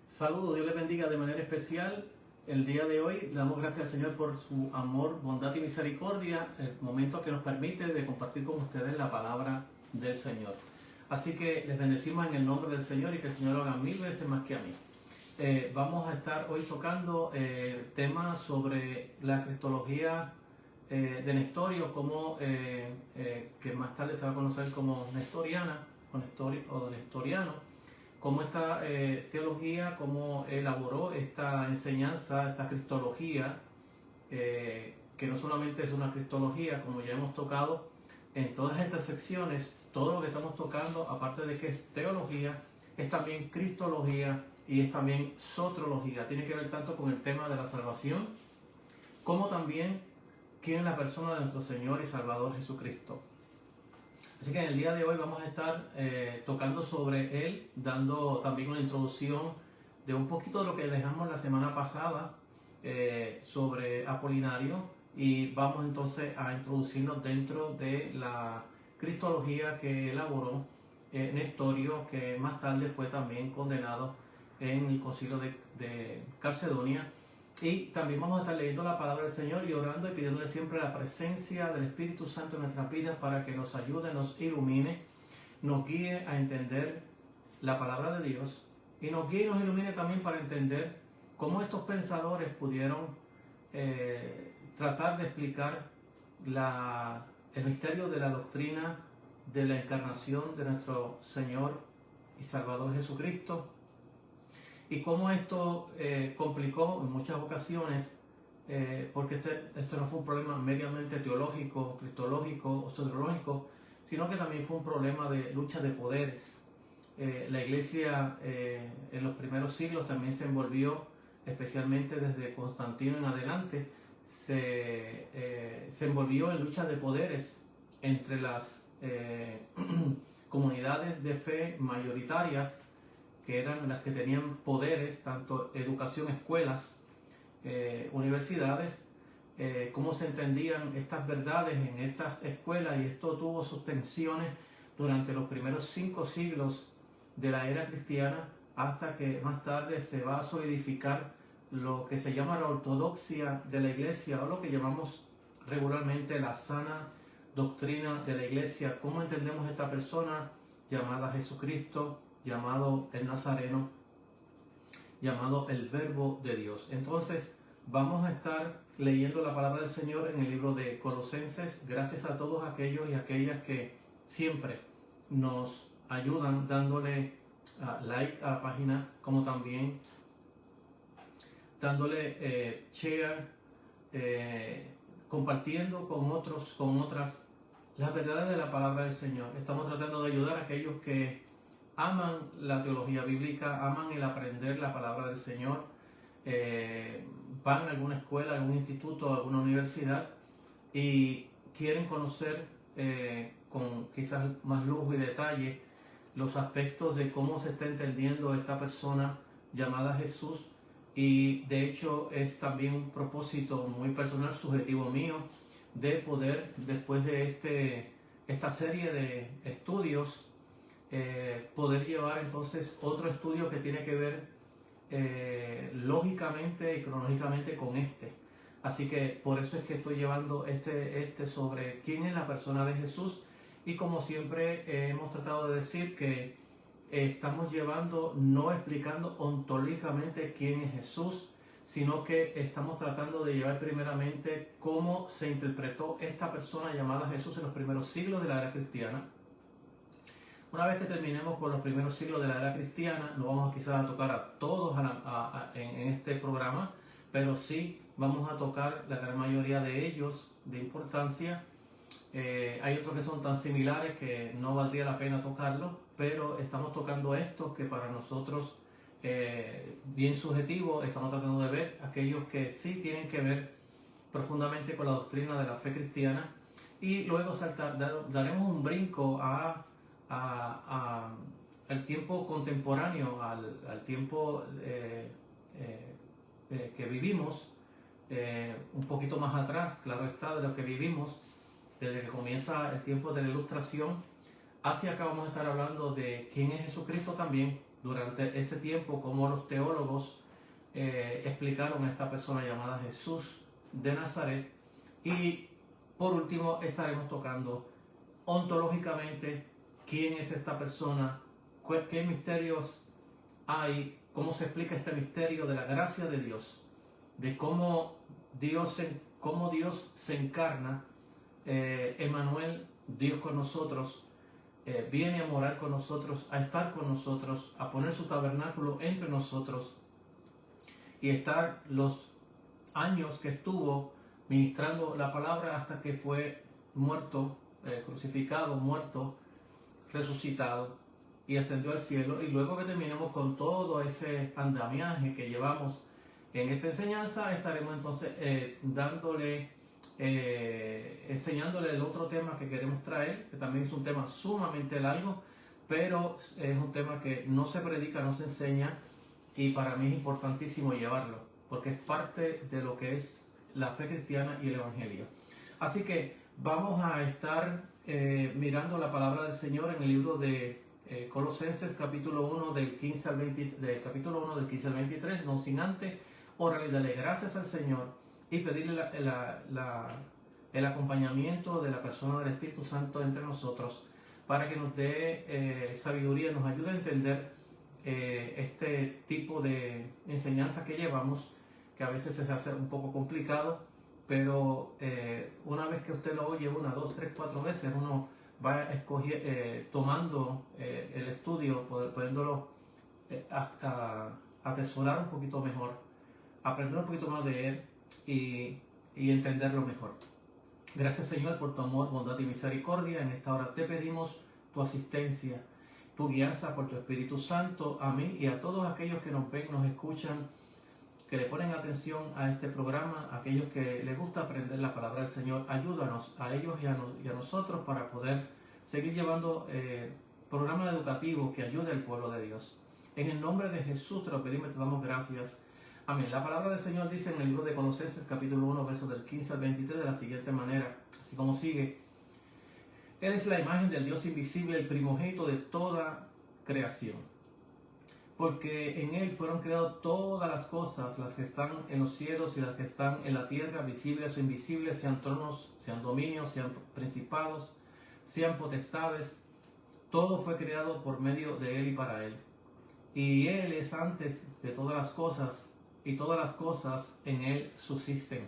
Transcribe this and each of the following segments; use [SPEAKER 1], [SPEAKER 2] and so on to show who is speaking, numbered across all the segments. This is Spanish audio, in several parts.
[SPEAKER 1] Saludos, Dios les bendiga de manera especial. El día de hoy le damos gracias al Señor por su amor, bondad y misericordia, el momento que nos permite de compartir con ustedes la palabra del Señor. Así que les bendecimos en el nombre del Señor y que el Señor lo haga 1000 veces más que a mí. Vamos a estar hoy tocando temas sobre la cristología de Nestorio, que más tarde se va a conocer como nestoriana o nestoriano. Cómo esta teología, cómo elaboró esta enseñanza, esta cristología, que no solamente es una cristología, como ya hemos tocado en todas estas secciones, todo lo que estamos tocando, aparte de que es teología, es también cristología y es también sotrología. Tiene que ver tanto con el tema de la salvación, como también quién es la persona de nuestro Señor y Salvador Jesucristo. Así que en el día de hoy vamos a estar tocando sobre él, dando también una introducción de un poquito de lo que dejamos la semana pasada sobre Apolinario, y vamos entonces a introducirnos dentro de la cristología que elaboró Nestorio, que más tarde fue también condenado en el concilio de Calcedonia. Y también vamos a estar leyendo la palabra del Señor y orando y pidiéndole siempre la presencia del Espíritu Santo en nuestras vidas para que nos ayude, nos ilumine, nos guíe a entender la palabra de Dios, y nos guíe y nos ilumine también para entender cómo estos pensadores pudieron tratar de explicar el misterio de la doctrina de la encarnación de nuestro Señor y Salvador Jesucristo, y cómo esto complicó en muchas ocasiones, porque esto no fue un problema meramente teológico, cristológico o soteriológico, sino que también fue un problema de lucha de poderes. La iglesia en los primeros siglos también se envolvió, especialmente desde Constantino en adelante, se envolvió en lucha de poderes entre las comunidades de fe mayoritarias, que eran las que tenían poderes, tanto educación, escuelas, universidades, cómo se entendían estas verdades en estas escuelas, y esto tuvo sus tensiones durante los primeros 5 siglos de la era cristiana, hasta que más tarde se va a solidificar lo que se llama la ortodoxia de la iglesia, o lo que llamamos regularmente la sana doctrina de la iglesia. ¿Cómo entendemos esta persona llamada Jesucristo, llamado el Nazareno, llamado el Verbo de Dios? Entonces vamos a estar leyendo la palabra del Señor en el libro de Colosenses. Gracias a todos aquellos y aquellas que siempre nos ayudan dándole like a la página, como también dándole share, compartiendo con otros, con otras, las verdades de la palabra del Señor. Estamos tratando de ayudar a aquellos que aman la teología bíblica, aman el aprender la palabra del Señor, van a alguna escuela, algún instituto, alguna universidad, y quieren conocer con quizás más lujo y detalle los aspectos de cómo se está entendiendo esta persona llamada Jesús. Y de hecho es también un propósito muy personal, subjetivo mío, de poder, después de esta serie de estudios, poder llevar entonces otro estudio que tiene que ver lógicamente y cronológicamente con este. Así que por eso es que estoy llevando este sobre quién es la persona de Jesús. Y como siempre hemos tratado de decir que estamos llevando, no explicando ontológicamente quién es Jesús, sino que estamos tratando de llevar primeramente cómo se interpretó esta persona llamada Jesús en los primeros siglos de la era cristiana. Una vez que terminemos con los primeros siglos de la era cristiana, no vamos quizás a tocar a todos en este programa, pero sí vamos a tocar la gran mayoría de ellos de importancia. Hay otros que son tan similares que no valdría la pena tocarlos, pero estamos tocando estos que para nosotros, bien subjetivos, estamos tratando de ver aquellos que sí tienen que ver profundamente con la doctrina de la fe cristiana. Y luego daremos un brinco al tiempo contemporáneo, al tiempo que vivimos, un poquito más atrás, claro está, de lo que vivimos desde que comienza el tiempo de la Ilustración. Hacia acá vamos a estar hablando de quién es Jesucristo también, durante ese tiempo cómo los teólogos explicaron a esta persona llamada Jesús de Nazaret. Y por último estaremos tocando ontológicamente quién es esta persona, qué misterios hay, cómo se explica este misterio de la gracia de Dios, de cómo Dios se encarna, Emmanuel, Dios con nosotros, viene a morar con nosotros, a estar con nosotros, a poner su tabernáculo entre nosotros y estar los años que estuvo ministrando la palabra hasta que fue muerto, crucificado, muerto, resucitado y ascendió al cielo. Y luego que terminemos con todo ese andamiaje que llevamos en esta enseñanza, estaremos entonces enseñándole el otro tema que queremos traer, que también es un tema sumamente largo, pero es un tema que no se predica, no se enseña, y para mí es importantísimo llevarlo, porque es parte de lo que es la fe cristiana y el evangelio. Así que vamos a estar mirando la palabra del Señor en el libro de Colosenses, capítulo 1 del 15 al 23, no sin antes orar y darle gracias al Señor y pedirle el acompañamiento de la persona del Espíritu Santo entre nosotros para que nos dé sabiduría, nos ayude a entender este tipo de enseñanza que llevamos, que a veces se hace un poco complicado, pero una vez que usted lo oye 1, 2, 3, 4 veces, uno va tomando el estudio, pudiéndolo atesorar un poquito mejor, aprender un poquito más de él y entenderlo mejor. Gracias, Señor, por tu amor, bondad y misericordia. En esta hora te pedimos tu asistencia, tu guianza por tu Espíritu Santo a mí y a todos aquellos que nos ven, nos escuchan, que le ponen atención a este programa, aquellos que les gusta aprender la palabra del Señor. Ayúdanos a ellos y a nosotros para poder seguir llevando programas educativos que ayuden al pueblo de Dios. En el nombre de Jesús te lo pedimos y te damos gracias. Amén. La palabra del Señor dice en el libro de Colosenses, capítulo 1, versos del 15 al 23, de la siguiente manera, así como sigue: Él es la imagen del Dios invisible, el primogénito de toda creación. Porque en Él fueron creadas todas las cosas, las que están en los cielos y las que están en la tierra, visibles o invisibles, sean tronos, sean dominios, sean principados, sean potestades. Todo fue creado por medio de Él y para Él. Y Él es antes de todas las cosas, y todas las cosas en Él subsisten.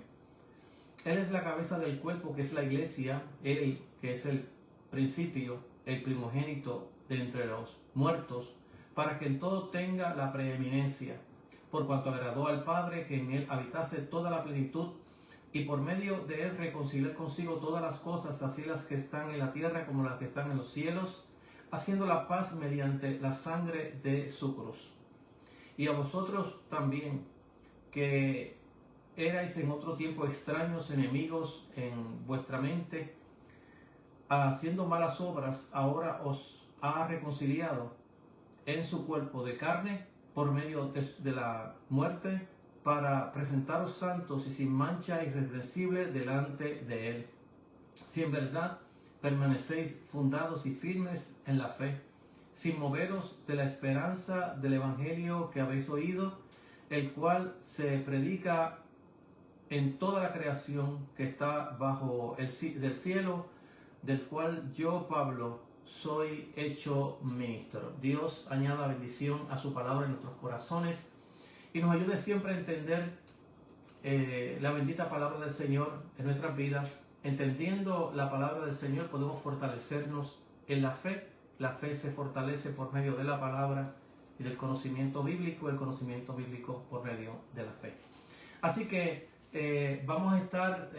[SPEAKER 1] Él es la cabeza del cuerpo, que es la iglesia, Él que es el principio, el primogénito de entre los muertos, para que en todo tenga la preeminencia, por cuanto agradó al Padre que en Él habitase toda la plenitud, y por medio de Él reconciliar consigo todas las cosas, así las que están en la tierra como las que están en los cielos, haciendo la paz mediante la sangre de su cruz. Y a vosotros también, que erais en otro tiempo extraños, enemigos en vuestra mente, haciendo malas obras, ahora os ha reconciliado en su cuerpo de carne por medio de la muerte, para presentaros santos y sin mancha, irreprensibles delante de Él. Si en verdad permanecéis fundados y firmes en la fe, sin moveros de la esperanza del Evangelio que habéis oído, el cual se predica en toda la creación que está bajo del cielo, del cual yo, Pablo, soy hecho ministro. Dios añada bendición a su palabra en nuestros corazones y nos ayude siempre a entender la bendita palabra del Señor en nuestras vidas. Entendiendo la palabra del Señor podemos fortalecernos en la fe. La fe se fortalece por medio de la palabra y del conocimiento bíblico, el conocimiento bíblico por medio de la fe. Así que vamos a estar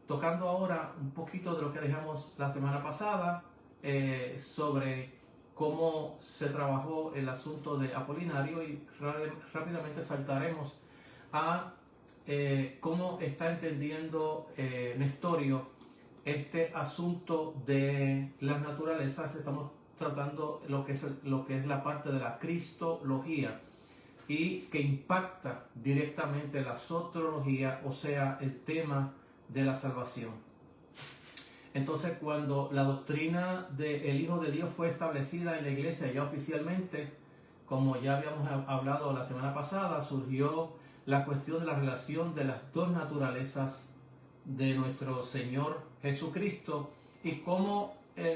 [SPEAKER 1] tocando ahora un poquito de lo que dejamos la semana pasada, sobre cómo se trabajó el asunto de Apolinario, y rápidamente saltaremos a cómo está entendiendo Nestorio este asunto de las naturalezas. Estamos tratando lo que es la parte de la cristología y que impacta directamente la soteriología, o sea, el tema de la salvación. Entonces, cuando la doctrina del Hijo de Dios fue establecida en la iglesia ya oficialmente como ya habíamos hablado la semana pasada, surgió la cuestión de la relación de las dos naturalezas de nuestro Señor Jesucristo y cómo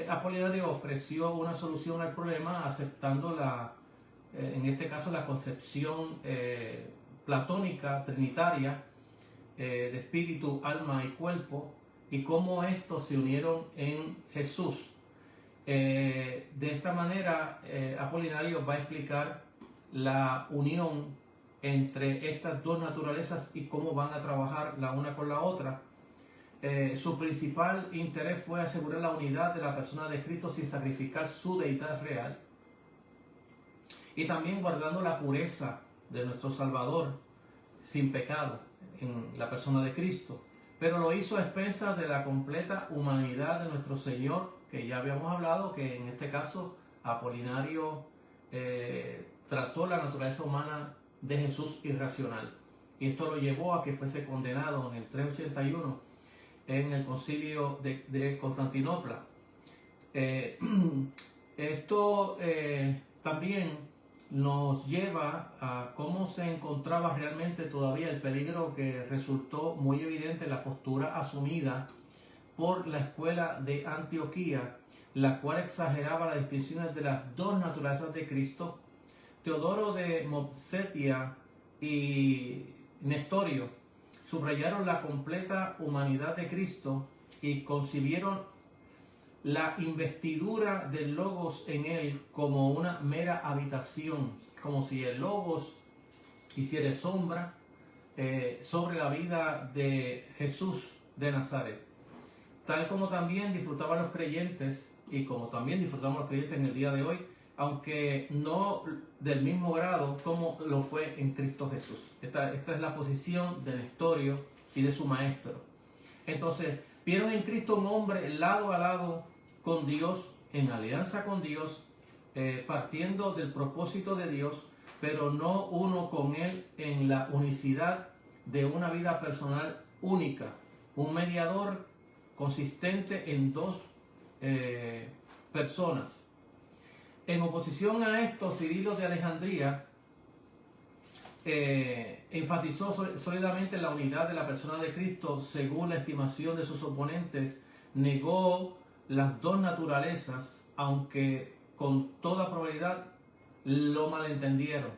[SPEAKER 1] Apolinario ofreció una solución al problema aceptando en este caso la concepción platónica, trinitaria, de espíritu, alma y cuerpo, y cómo estos se unieron en Jesús. De esta manera, Apolinario va a explicar la unión entre estas dos naturalezas y cómo van a trabajar la una con la otra. Su principal interés fue asegurar la unidad de la persona de Cristo sin sacrificar su deidad real, y también guardando la pureza de nuestro Salvador sin pecado en la persona de Cristo. Pero lo hizo a expensas de la completa humanidad de nuestro Señor, que ya habíamos hablado que en este caso Apolinario trató la naturaleza humana de Jesús irracional, y esto lo llevó a que fuese condenado en el 381 en el concilio de Constantinopla. Esto también nos lleva a cómo se encontraba realmente todavía el peligro que resultó muy evidente en la postura asumida por la escuela de Antioquía, la cual exageraba las distinciones de las dos naturalezas de Cristo. Teodoro de Mopsetia y Nestorio subrayaron la completa humanidad de Cristo y concibieron la investidura del Logos en él como una mera habitación, como si el Logos hiciera sombra sobre la vida de Jesús de Nazaret, tal como también disfrutaban los creyentes y como también disfrutamos los creyentes en el día de hoy, aunque no del mismo grado como lo fue en Cristo Jesús. Esta es la posición de Nestorio y de su maestro. Entonces, vieron en Cristo un hombre lado a lado con Dios, en alianza con Dios, partiendo del propósito de Dios, pero no uno con Él en la unicidad de una vida personal única. Un mediador consistente en dos personas. En oposición a esto, Cirilo de Alejandría enfatizó sólidamente la unidad de la persona de Cristo. Según la estimación de sus oponentes, negó las dos naturalezas, aunque con toda probabilidad lo malentendieron.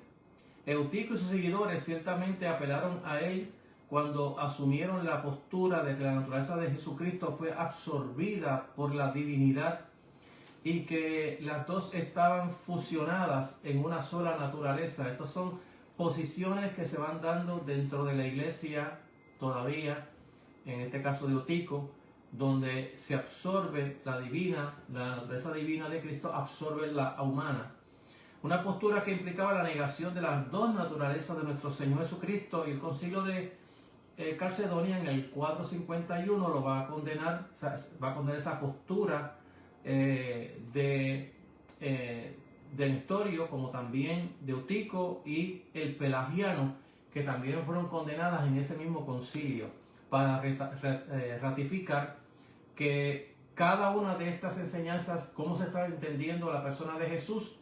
[SPEAKER 1] Eutico y sus seguidores ciertamente apelaron a él cuando asumieron la postura de que la naturaleza de Jesucristo fue absorbida por la divinidad y que las dos estaban fusionadas en una sola naturaleza. Estas son posiciones que se van dando dentro de la iglesia todavía, en este caso de Eutico, donde se absorbe la naturaleza divina de Cristo absorbe la humana. Una postura que implicaba la negación de las dos naturalezas de nuestro Señor Jesucristo, y el concilio de Calcedonia en el 451 lo va a condenar, va a condenar esa postura de Nestorio, como también de Eutico y el Pelagiano, que también fueron condenadas en ese mismo concilio, para ratificar que cada una de estas enseñanzas, cómo se estaba entendiendo la persona de Jesús,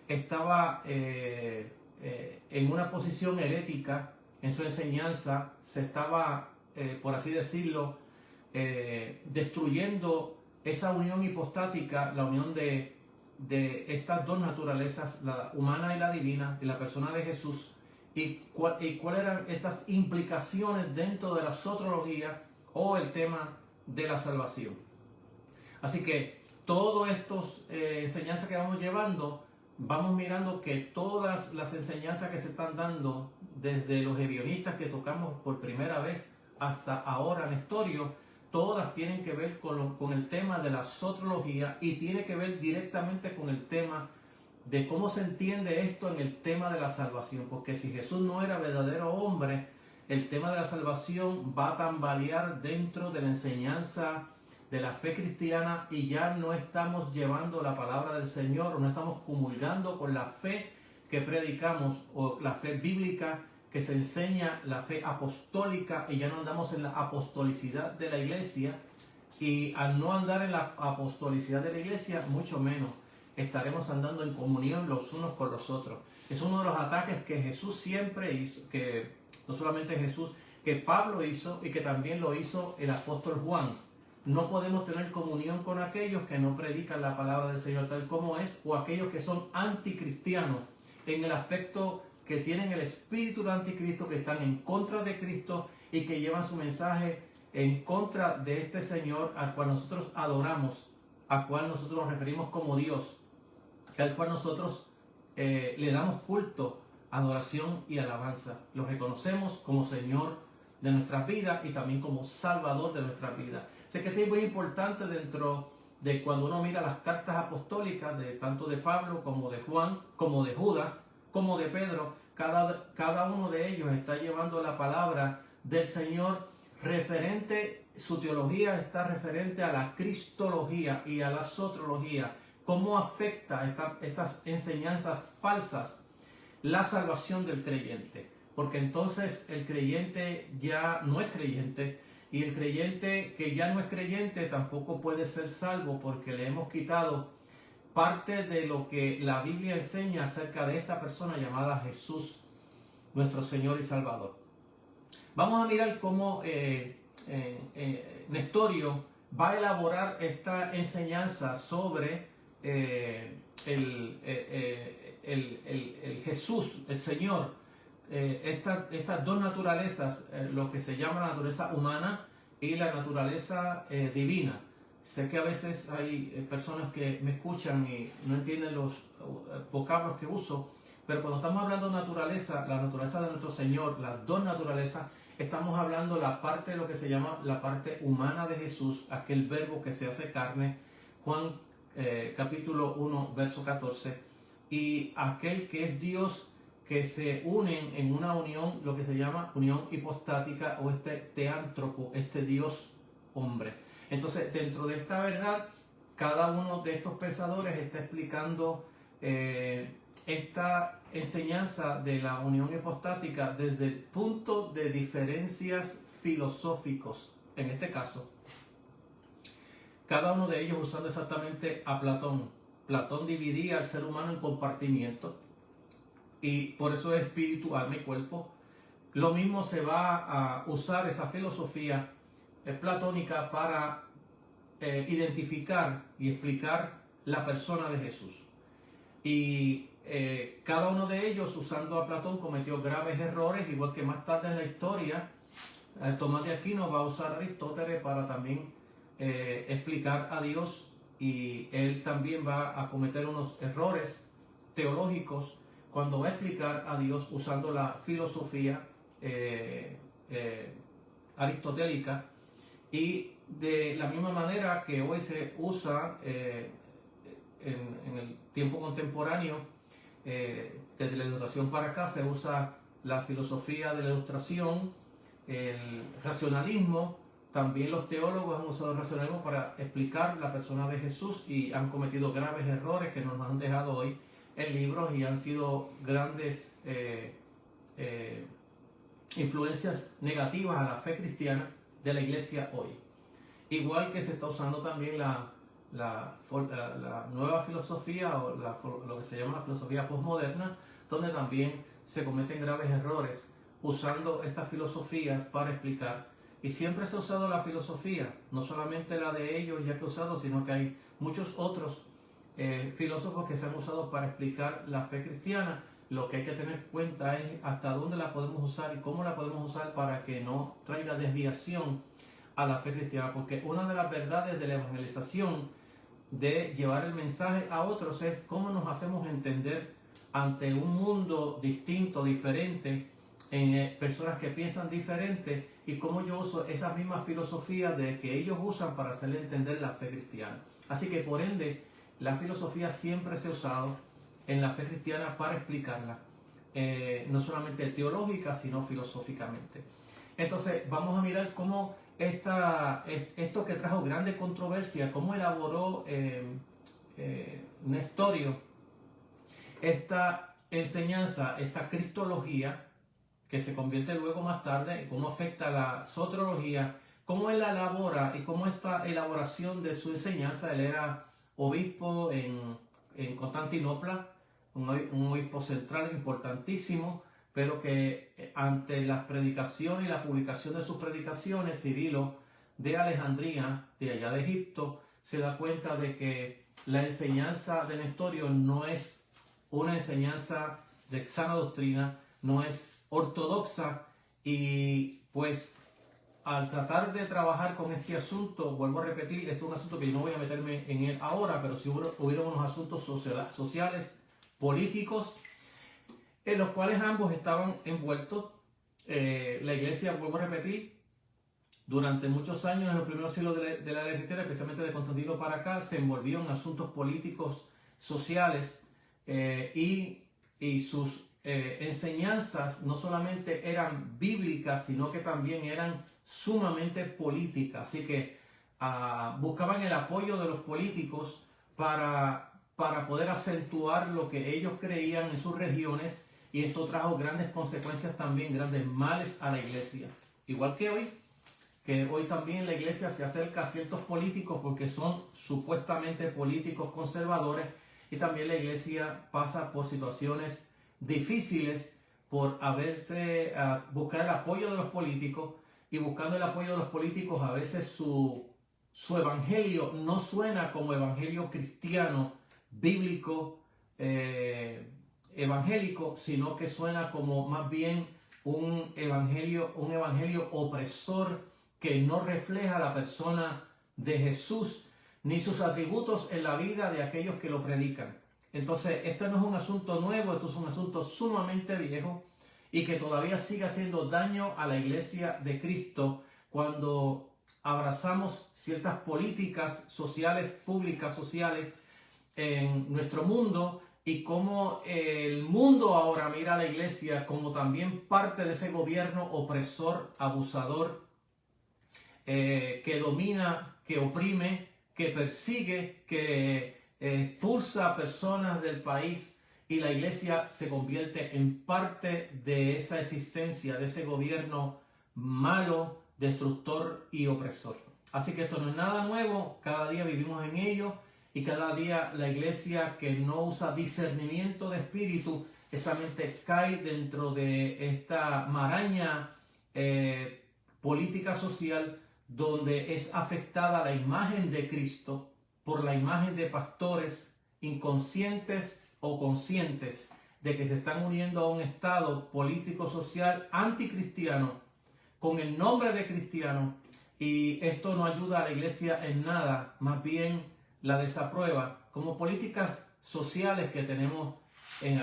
[SPEAKER 1] estaba en una posición herética en su enseñanza, se estaba, por así decirlo, destruyendo esa unión hipostática, la unión de estas dos naturalezas, la humana y la divina, y la persona de Jesús, y cuáles eran estas implicaciones dentro de la soteriología o el tema de la salvación. Así que todas estas enseñanzas que vamos llevando, vamos mirando que todas las enseñanzas que se están dando, desde los ebionistas que tocamos por primera vez hasta ahora Nestorio, todas tienen que ver con el tema de la soteriología, y tiene que ver directamente con el tema de cómo se entiende esto en el tema de la salvación. Porque si Jesús no era verdadero hombre, el tema de la salvación va a tambalear dentro de la enseñanza de la fe cristiana, y ya no estamos llevando la palabra del Señor, o no estamos comulgando con la fe que predicamos, o la fe bíblica que se enseña, la fe apostólica, y ya no andamos en la apostolicidad de la iglesia. Y al no andar en la apostolicidad de la iglesia, mucho menos estaremos andando en comunión los unos con los otros. Es uno de los ataques que Jesús siempre hizo, que no solamente Jesús, que Pablo hizo y que también lo hizo el apóstol Juan. No podemos tener comunión con aquellos que no predican la palabra del Señor tal como es, o aquellos que son anticristianos en el aspecto que tienen el espíritu de anticristo, que están en contra de Cristo y que llevan su mensaje en contra de este Señor al cual nosotros adoramos, al cual nosotros nos referimos como Dios, al cual nosotros le damos culto, adoración y alabanza. Lo reconocemos como Señor de nuestras vidas y también como Salvador de nuestras vidas. Sé que esto es muy importante dentro de cuando uno mira las cartas apostólicas, de tanto de Pablo como de Juan, como de Judas, como de Pedro. Cada uno de ellos está llevando la palabra del Señor referente, su teología está referente a la cristología y a la soterología. ¿Cómo afecta estas enseñanzas falsas la salvación del creyente? Porque entonces el creyente ya no es creyente, y el creyente que ya no es creyente tampoco puede ser salvo, porque le hemos quitado parte de lo que la Biblia enseña acerca de esta persona llamada Jesús, nuestro Señor y Salvador. Vamos a mirar cómo Nestorio va a elaborar esta enseñanza sobre el Jesús, el Señor. Estas dos naturalezas, lo que se llama la naturaleza humana y la naturaleza divina. Sé que a veces hay personas que me escuchan y no entienden los vocablos que uso, pero cuando estamos hablando de naturaleza, la naturaleza de nuestro Señor, las dos naturalezas, estamos hablando la parte de lo que se llama la parte humana de Jesús, aquel verbo que se hace carne, Juan capítulo 1, verso 14, y aquel que es Dios, que se unen en una unión, lo que se llama unión hipostática, o este teántropo, este Dios hombre. Entonces, dentro de esta verdad, cada uno de estos pensadores está explicando esta enseñanza de la unión hipostática desde el punto de diferencias filosóficos. En este caso, cada uno de ellos usando exactamente a Platón. Platón dividía al ser humano en compartimientos, y por eso es espíritu, alma y cuerpo. Lo mismo se va a usar esa filosofía platónica para identificar y explicar la persona de Jesús. Y cada uno de ellos, usando a Platón, cometió graves errores, igual que más tarde en la historia Tomás de Aquino va a usar a Aristóteles para también explicar a Dios, y él también va a cometer unos errores teológicos cuando va a explicar a Dios usando la filosofía aristotélica. Y de la misma manera que hoy se usa en el tiempo contemporáneo, desde la Ilustración para acá, se usa la filosofía de la Ilustración, el racionalismo. También los teólogos han usado el racionalismo para explicar la persona de Jesús, y han cometido graves errores que nos han dejado hoy en libros, y han sido grandes influencias negativas a la fe cristiana de la iglesia hoy. Igual que se está usando también la nueva filosofía, o lo que se llama la filosofía postmoderna, donde también se cometen graves errores usando estas filosofías para explicar. Y siempre se ha usado la filosofía, no solamente la de ellos ya que he usado, sino que hay muchos otros filósofos que se han usado para explicar la fe cristiana. Lo que hay que tener en cuenta es hasta dónde la podemos usar y cómo la podemos usar para que no traiga desviación a la fe cristiana, porque una de las verdades de la evangelización, de llevar el mensaje a otros, es cómo nos hacemos entender ante un mundo distinto, diferente, en personas que piensan diferente, y cómo yo uso esa misma filosofía de que ellos usan para hacerle entender la fe cristiana. Así que por ende, la filosofía siempre se ha usado en la fe cristiana para explicarla, no solamente teológica, sino filosóficamente. Entonces vamos a mirar cómo esto que trajo grande controversia, cómo elaboró Nestorio esta enseñanza, esta cristología, que se convierte luego más tarde, cómo afecta la soterología, cómo él la elabora y cómo esta elaboración de su enseñanza. Él era obispo en en Constantinopla, un obispo central importantísimo, pero que ante las predicaciones y la publicación de sus predicaciones, Cirilo de Alejandría, de allá de Egipto, se da cuenta de que la enseñanza de Nestorio no es una enseñanza de sana doctrina, no es ortodoxa, y pues al tratar de trabajar con este asunto, vuelvo a repetir, esto es un asunto que yo no voy a meterme en él ahora, pero sí hubieron unos asuntos sociales, políticos, en los cuales ambos estaban envueltos. La iglesia, vuelvo a repetir, durante muchos años, en los primeros siglos de la era cristiana, especialmente de Constantino para acá, se envolvió en asuntos políticos, sociales, y sus enseñanzas no solamente eran bíblicas, sino que también eran sumamente políticas. Así que buscaban el apoyo de los políticos para poder acentuar lo que ellos creían en sus regiones, y esto trajo grandes consecuencias también, grandes males a la iglesia. Igual que hoy también la iglesia se acerca a ciertos políticos porque son supuestamente políticos conservadores, y también la iglesia pasa por situaciones difíciles por buscar el apoyo de los políticos, y buscando el apoyo de los políticos a veces su evangelio no suena como evangelio cristiano, bíblico, evangélico, sino que suena como más bien un evangelio opresor, que no refleja la persona de Jesús ni sus atributos en la vida de aquellos que lo predican. Entonces, esto no es un asunto nuevo, esto es un asunto sumamente viejo, y que todavía sigue haciendo daño a la iglesia de Cristo cuando abrazamos ciertas políticas sociales, públicas sociales, en nuestro mundo, y cómo el mundo ahora mira a la iglesia como también parte de ese gobierno opresor, abusador, que domina, que oprime, que persigue, que expulsa a personas del país, y la iglesia se convierte en parte de esa existencia, de ese gobierno malo, destructor y opresor. Así que esto no es nada nuevo, cada día vivimos en ello, y cada día la iglesia que no usa discernimiento de espíritu, esa mente cae dentro de esta maraña política social, donde es afectada la imagen de Cristo por la imagen de pastores inconscientes o conscientes de que se están uniendo a un estado político social anticristiano con el nombre de cristiano, y esto no ayuda a la iglesia en nada, más bien la desaprueba, como políticas sociales que tenemos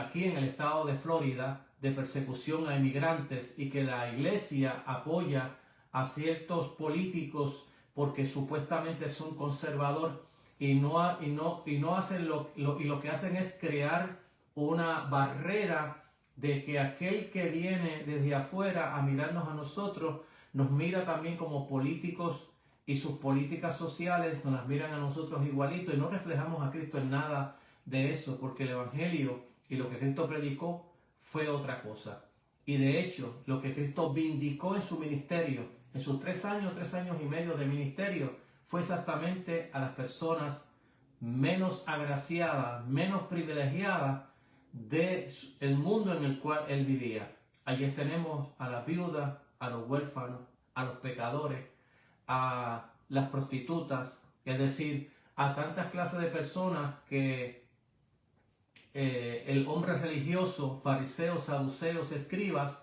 [SPEAKER 1] aquí en el estado de Florida de persecución a inmigrantes, y que la iglesia apoya a ciertos políticos porque supuestamente son conservadores, y no hacen y lo que hacen es crear una barrera de que aquel que viene desde afuera a mirarnos a nosotros, nos mira también como políticos, y sus políticas sociales nos las miran a nosotros igualito, y no reflejamos a Cristo en nada de eso, porque el evangelio y lo que Cristo predicó fue otra cosa. Y de hecho, lo que Cristo vindicó en su ministerio, en sus 3 años y medio de ministerio, fue exactamente a las personas menos agraciadas, menos privilegiadas del mundo en el cual él vivía. Allí tenemos a la viuda, a los huérfanos, a los pecadores, a las prostitutas, es decir, a tantas clases de personas que el hombre religioso, fariseos, saduceos, escribas,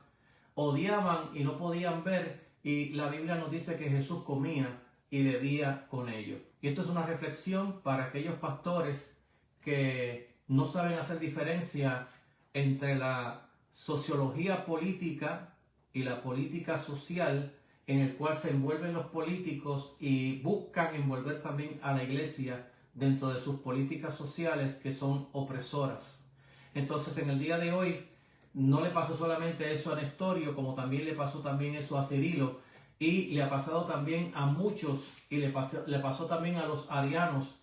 [SPEAKER 1] odiaban y no podían ver, y la Biblia nos dice que Jesús comía y bebía con ellos. Y esto es una reflexión para aquellos pastores que no saben hacer diferencia entre la sociología política y la política social, en el cual se envuelven los políticos y buscan envolver también a la iglesia dentro de sus políticas sociales, que son opresoras. Entonces, en el día de hoy no le pasó solamente eso a Nestorio, como también le pasó también eso a Cirilo, y le ha pasado también a muchos, y le pasó también a los arianos,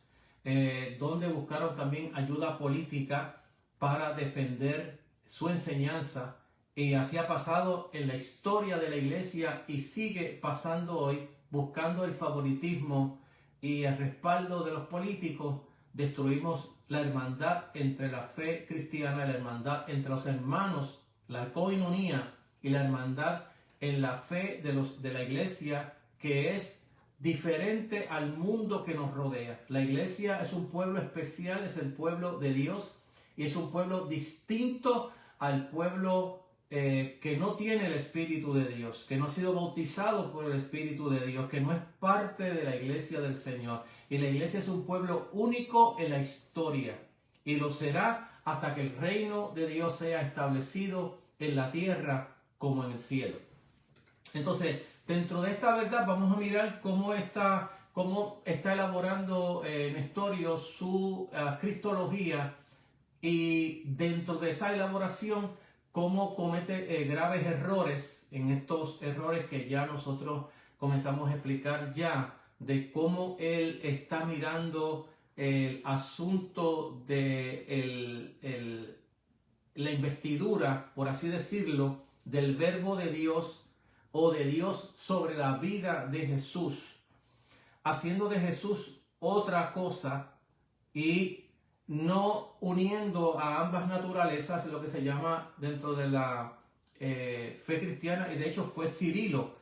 [SPEAKER 1] donde buscaron también ayuda política para defender su enseñanza. Y así ha pasado en la historia de la iglesia, y sigue pasando hoy, buscando el favoritismo y el respaldo de los políticos. Destruimos la hermandad entre la fe cristiana, la hermandad entre los hermanos, la coinonía y la hermandad en la fe de la iglesia, que es diferente al mundo que nos rodea. La iglesia es un pueblo especial, es el pueblo de Dios y es un pueblo distinto al pueblo que no tiene el Espíritu de Dios, que no ha sido bautizado por el Espíritu de Dios, que no es parte de la iglesia del Señor. Y la iglesia es un pueblo único en la historia y lo será hasta que el reino de Dios sea establecido en la tierra como en el cielo. Entonces, dentro de esta verdad vamos a mirar cómo está elaborando Nestorio su cristología, y dentro de esa elaboración cómo comete graves errores, en estos errores que ya nosotros comenzamos a explicar ya, de cómo él está mirando el asunto de la investidura, por así decirlo, del verbo de Dios o de Dios sobre la vida de Jesús, haciendo de Jesús otra cosa y no uniendo a ambas naturalezas, lo que se llama dentro de la fe cristiana. Y de hecho fue Cirilo,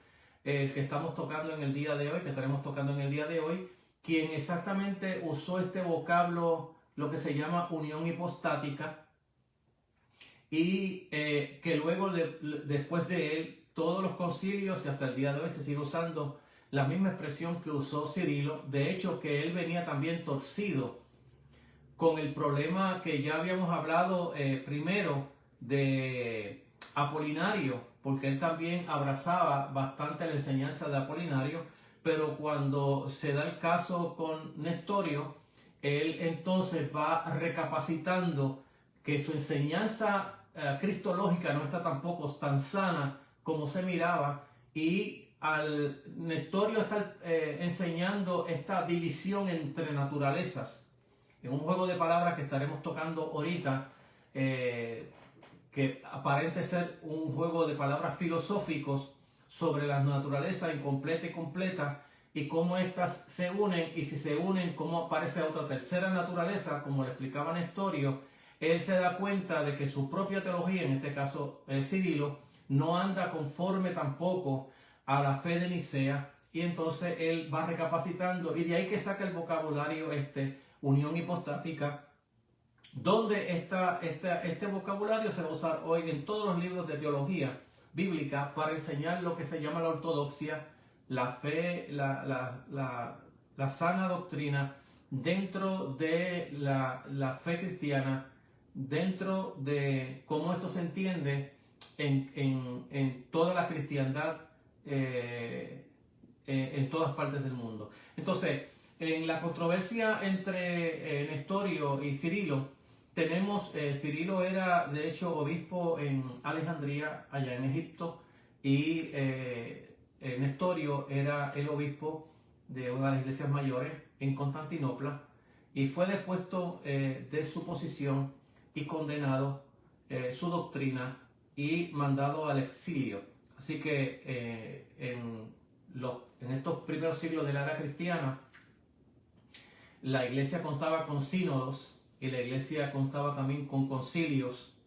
[SPEAKER 1] que estamos tocando en el día de hoy, que estaremos tocando en el día de hoy, quien exactamente usó este vocablo, lo que se llama unión hipostática, y que luego después de él todos los concilios y hasta el día de hoy se sigue usando la misma expresión que usó Cirilo. De hecho, que él venía también torcido con el problema que ya habíamos hablado primero de Apolinario, porque él también abrazaba bastante la enseñanza de Apolinario, pero cuando se da el caso con Nestorio, él entonces va recapacitando que su enseñanza cristológica no está tampoco tan sana como se miraba, y al Nestorio está enseñando esta división entre naturalezas, en un juego de palabras que estaremos tocando ahorita, que aparente ser un juego de palabras filosóficos sobre la naturaleza incompleta y completa, y cómo éstas se unen, y si se unen, cómo aparece otra tercera naturaleza, como le explicaba Nestorio. Él se da cuenta de que su propia teología, en este caso Cirilo, no anda conforme tampoco a la fe de Nicea, y entonces él va recapacitando, y de ahí que saca el vocabulario unión hipostática, donde este vocabulario se va a usar hoy en todos los libros de teología bíblica para enseñar lo que se llama la ortodoxia, la fe, la sana doctrina dentro de la fe cristiana, dentro de cómo esto se entiende en toda la cristiandad, en todas partes del mundo. Entonces, en la controversia entre Nestorio y Cirilo, tenemos, Cirilo era de hecho obispo en Alejandría, allá en Egipto, y Nestorio era el obispo de una de las iglesias mayores en Constantinopla, y fue depuesto de su posición y condenado su doctrina y mandado al exilio. Así que en estos primeros siglos de la era cristiana, la iglesia contaba con sínodos y la iglesia contaba también con concilios.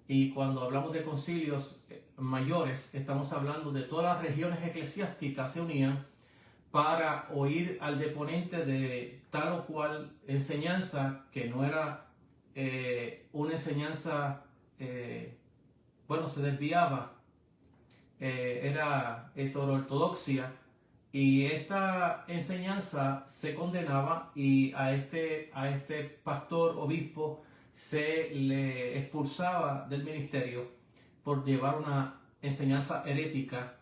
[SPEAKER 1] Y cuando hablamos de concilios mayores, estamos hablando de todas las regiones eclesiásticas se unían para oír al deponente de tal o cual enseñanza, que no era una enseñanza, se desviaba, era heteroortodoxia, y esta enseñanza se condenaba, y a este pastor obispo se le expulsaba del ministerio por llevar una enseñanza herética,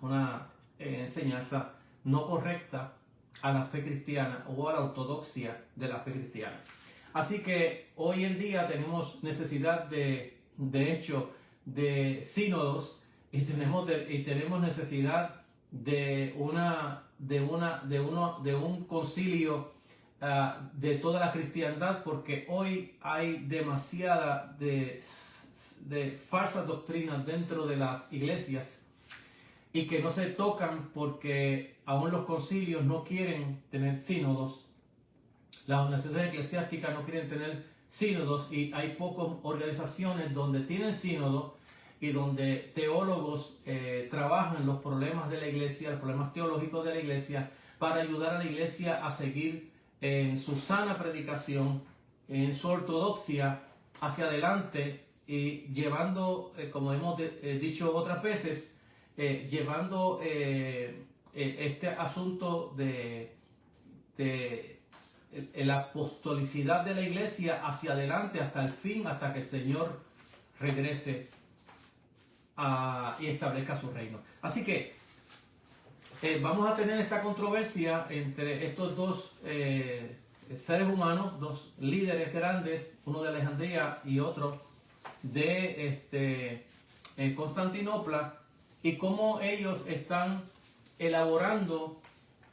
[SPEAKER 1] una enseñanza no correcta a la fe cristiana o a la ortodoxia de la fe cristiana. Así que hoy en día tenemos necesidad de hecho de sínodos, y tenemos necesidad de un concilio de toda la cristiandad, porque hoy hay demasiada de falsas doctrinas dentro de las iglesias, y que no se tocan porque aún los concilios no quieren tener sínodos, Las organizaciones eclesiásticas no quieren tener sínodos y hay pocas organizaciones donde tienen sínodo y donde teólogos trabajan los problemas de la iglesia, los problemas teológicos de la iglesia, para ayudar a la iglesia a seguir en su sana predicación, en su ortodoxia hacia adelante y llevando, como hemos dicho otras veces, llevando este asunto de la apostolicidad de la iglesia hacia adelante hasta el fin, hasta que el Señor regrese y establezca su reino. Así que vamos a tener esta controversia entre estos dos seres humanos, dos líderes grandes, uno de Alejandría y otro de Constantinopla, y cómo ellos están elaborando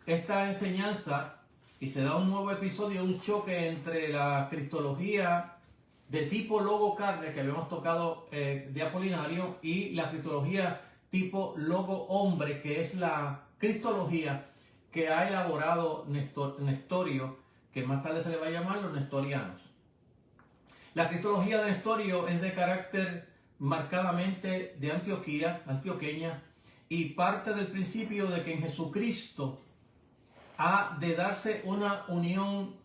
[SPEAKER 1] esta enseñanza, y se da un nuevo episodio, un choque entre la cristología de tipo logo carne que habíamos tocado de Apolinario y la cristología tipo logo hombre, que es la cristología que ha elaborado Nestorio, que más tarde se le va a llamar los nestorianos. La cristología de Nestorio es de carácter marcadamente de antioqueña, y parte del principio de que en Jesucristo ha de darse una unión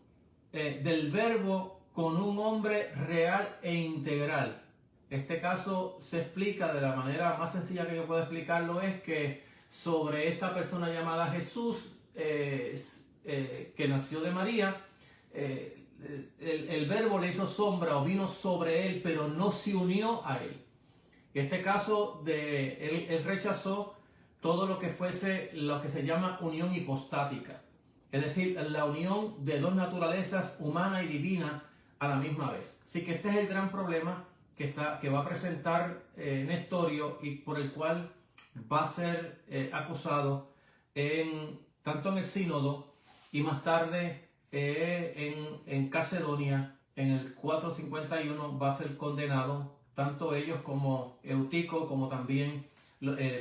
[SPEAKER 1] del verbo con un hombre real e integral. Este caso se explica de la manera más sencilla que yo puedo explicarlo, es que sobre esta persona llamada Jesús, que nació de María, el verbo le hizo sombra o vino sobre él, pero no se unió a él. En este caso, él rechazó todo lo que fuese lo que se llama unión hipostática, es decir, la unión de dos naturalezas, humana y divina, a la misma vez. Así que este es el gran problema que va a presentar Nestorio, y por el cual va a ser acusado tanto en el sínodo y más tarde en Calcedonia. En el 451 va a ser condenado, tanto ellos como Eutico, como también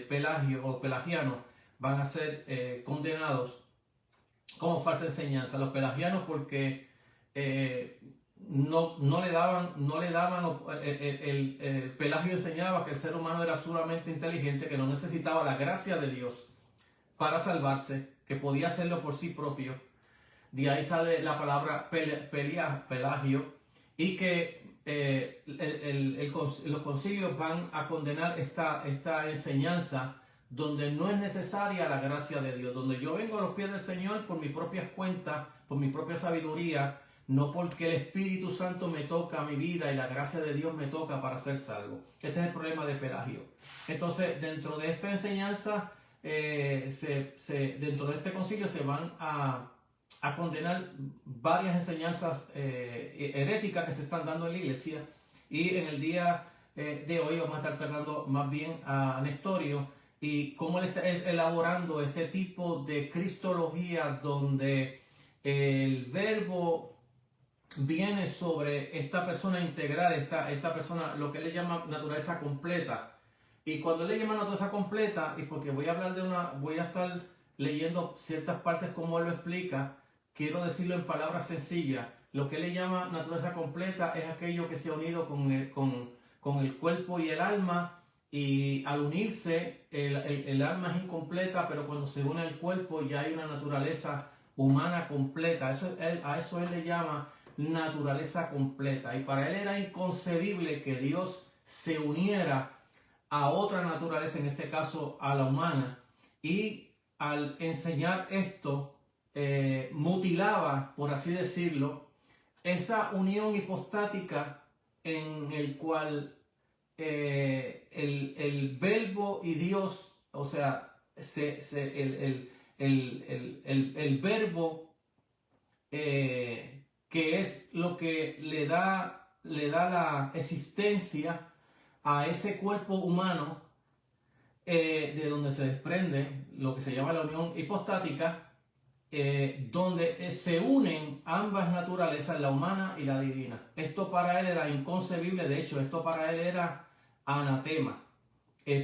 [SPEAKER 1] Pelagio o Pelagiano, van a ser condenados como falsa enseñanza. Los pelagianos porque no le daban, Pelagio enseñaba que el ser humano era sumamente inteligente, que no necesitaba la gracia de Dios para salvarse, que podía hacerlo por sí propio. De ahí sale la palabra Pelagio, y que los concilios van a condenar esta enseñanza, donde no es necesaria la gracia de Dios, donde yo vengo a los pies del Señor por mi propia cuenta, por mi propia sabiduría, no porque el Espíritu Santo me toca mi vida y la gracia de Dios me toca para ser salvo. Este es el problema de Pelagio. Entonces, dentro de esta enseñanza, dentro de este concilio se van a condenar varias enseñanzas heréticas que se están dando en la iglesia, y en el día de hoy vamos a estar tratando más bien a Nestorio y cómo él está elaborando este tipo de cristología, donde el verbo viene sobre esta persona integral, esta persona, lo que él le llama naturaleza completa. Y cuando él le llama naturaleza completa, y porque voy a estar leyendo ciertas partes como él lo explica, quiero decirlo en palabras sencillas. Lo que él le llama naturaleza completa es aquello que se ha unido con el cuerpo y el alma, y al unirse el alma es incompleta, pero cuando se une el cuerpo ya hay una naturaleza humana completa. A eso él le llama naturaleza completa. Y para él era inconcebible que Dios se uniera a otra naturaleza, en este caso a la humana, y al enseñar esto mutilaba, por así decirlo, esa unión hipostática en el cual el verbo y Dios, o sea, el verbo que es lo que le da la existencia a ese cuerpo humano, de donde se desprende lo que se llama la unión hipostática, donde se unen ambas naturalezas, la humana y la divina. Esto para él era inconcebible, de hecho esto para él era anatema.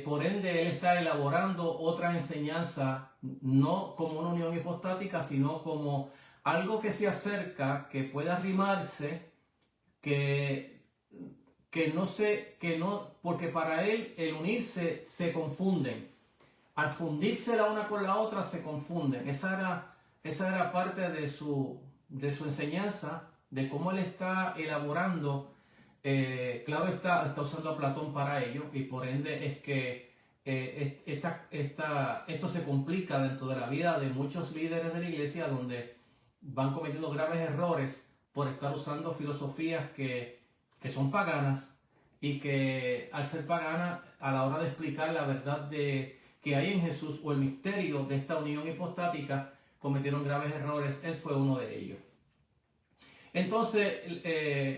[SPEAKER 1] Por ende él está elaborando otra enseñanza, no como una unión hipostática, sino como algo que se acerca, que pueda arrimarse, porque para él el unirse se confunden. Al fundirse la una con la otra se confunden. Esa era parte de su enseñanza, de cómo él está elaborando. Claro, está usando a Platón para ello, y por ende es que esto se complica dentro de la vida de muchos líderes de la iglesia, donde van cometiendo graves errores por estar usando filosofías que son paganas, y que al ser paganas, a la hora de explicar la verdad que hay en Jesús o el misterio de esta unión hipostática, cometieron graves errores. Él fue uno de ellos. Entonces,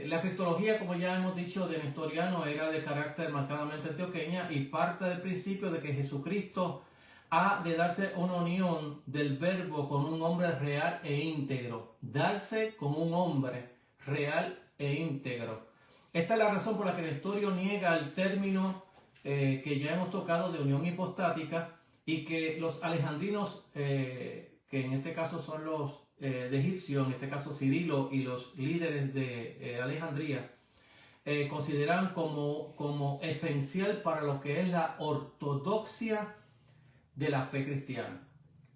[SPEAKER 1] la cristología, como ya hemos dicho, de Nestoriano era de carácter marcadamente antioqueña, y parte del principio de que Jesucristo ha de darse una unión del verbo con un hombre real e íntegro. Darse con un hombre real e íntegro. Esta es la razón por la que Nestorio niega el término que ya hemos tocado de unión hipostática, y que los alejandrinos, que en este caso son los de Egipcio, en este caso Cirilo y los líderes de Alejandría, consideran como esencial para lo que es la ortodoxia de la fe cristiana.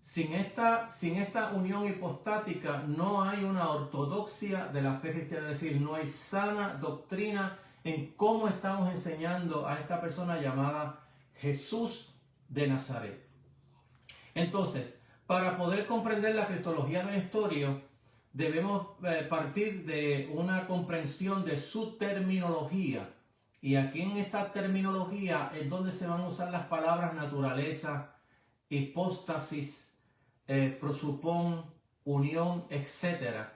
[SPEAKER 1] Sin esta unión hipostática no hay una ortodoxia de la fe cristiana, es decir, no hay sana doctrina en cómo estamos enseñando a esta persona llamada Jesús de Nazaret. Entonces, para poder comprender la cristología de Nestorio, debemos partir de una comprensión de su terminología. Y aquí en esta terminología es donde se van a usar las palabras naturaleza, hipóstasis, prosupón, unión, etc.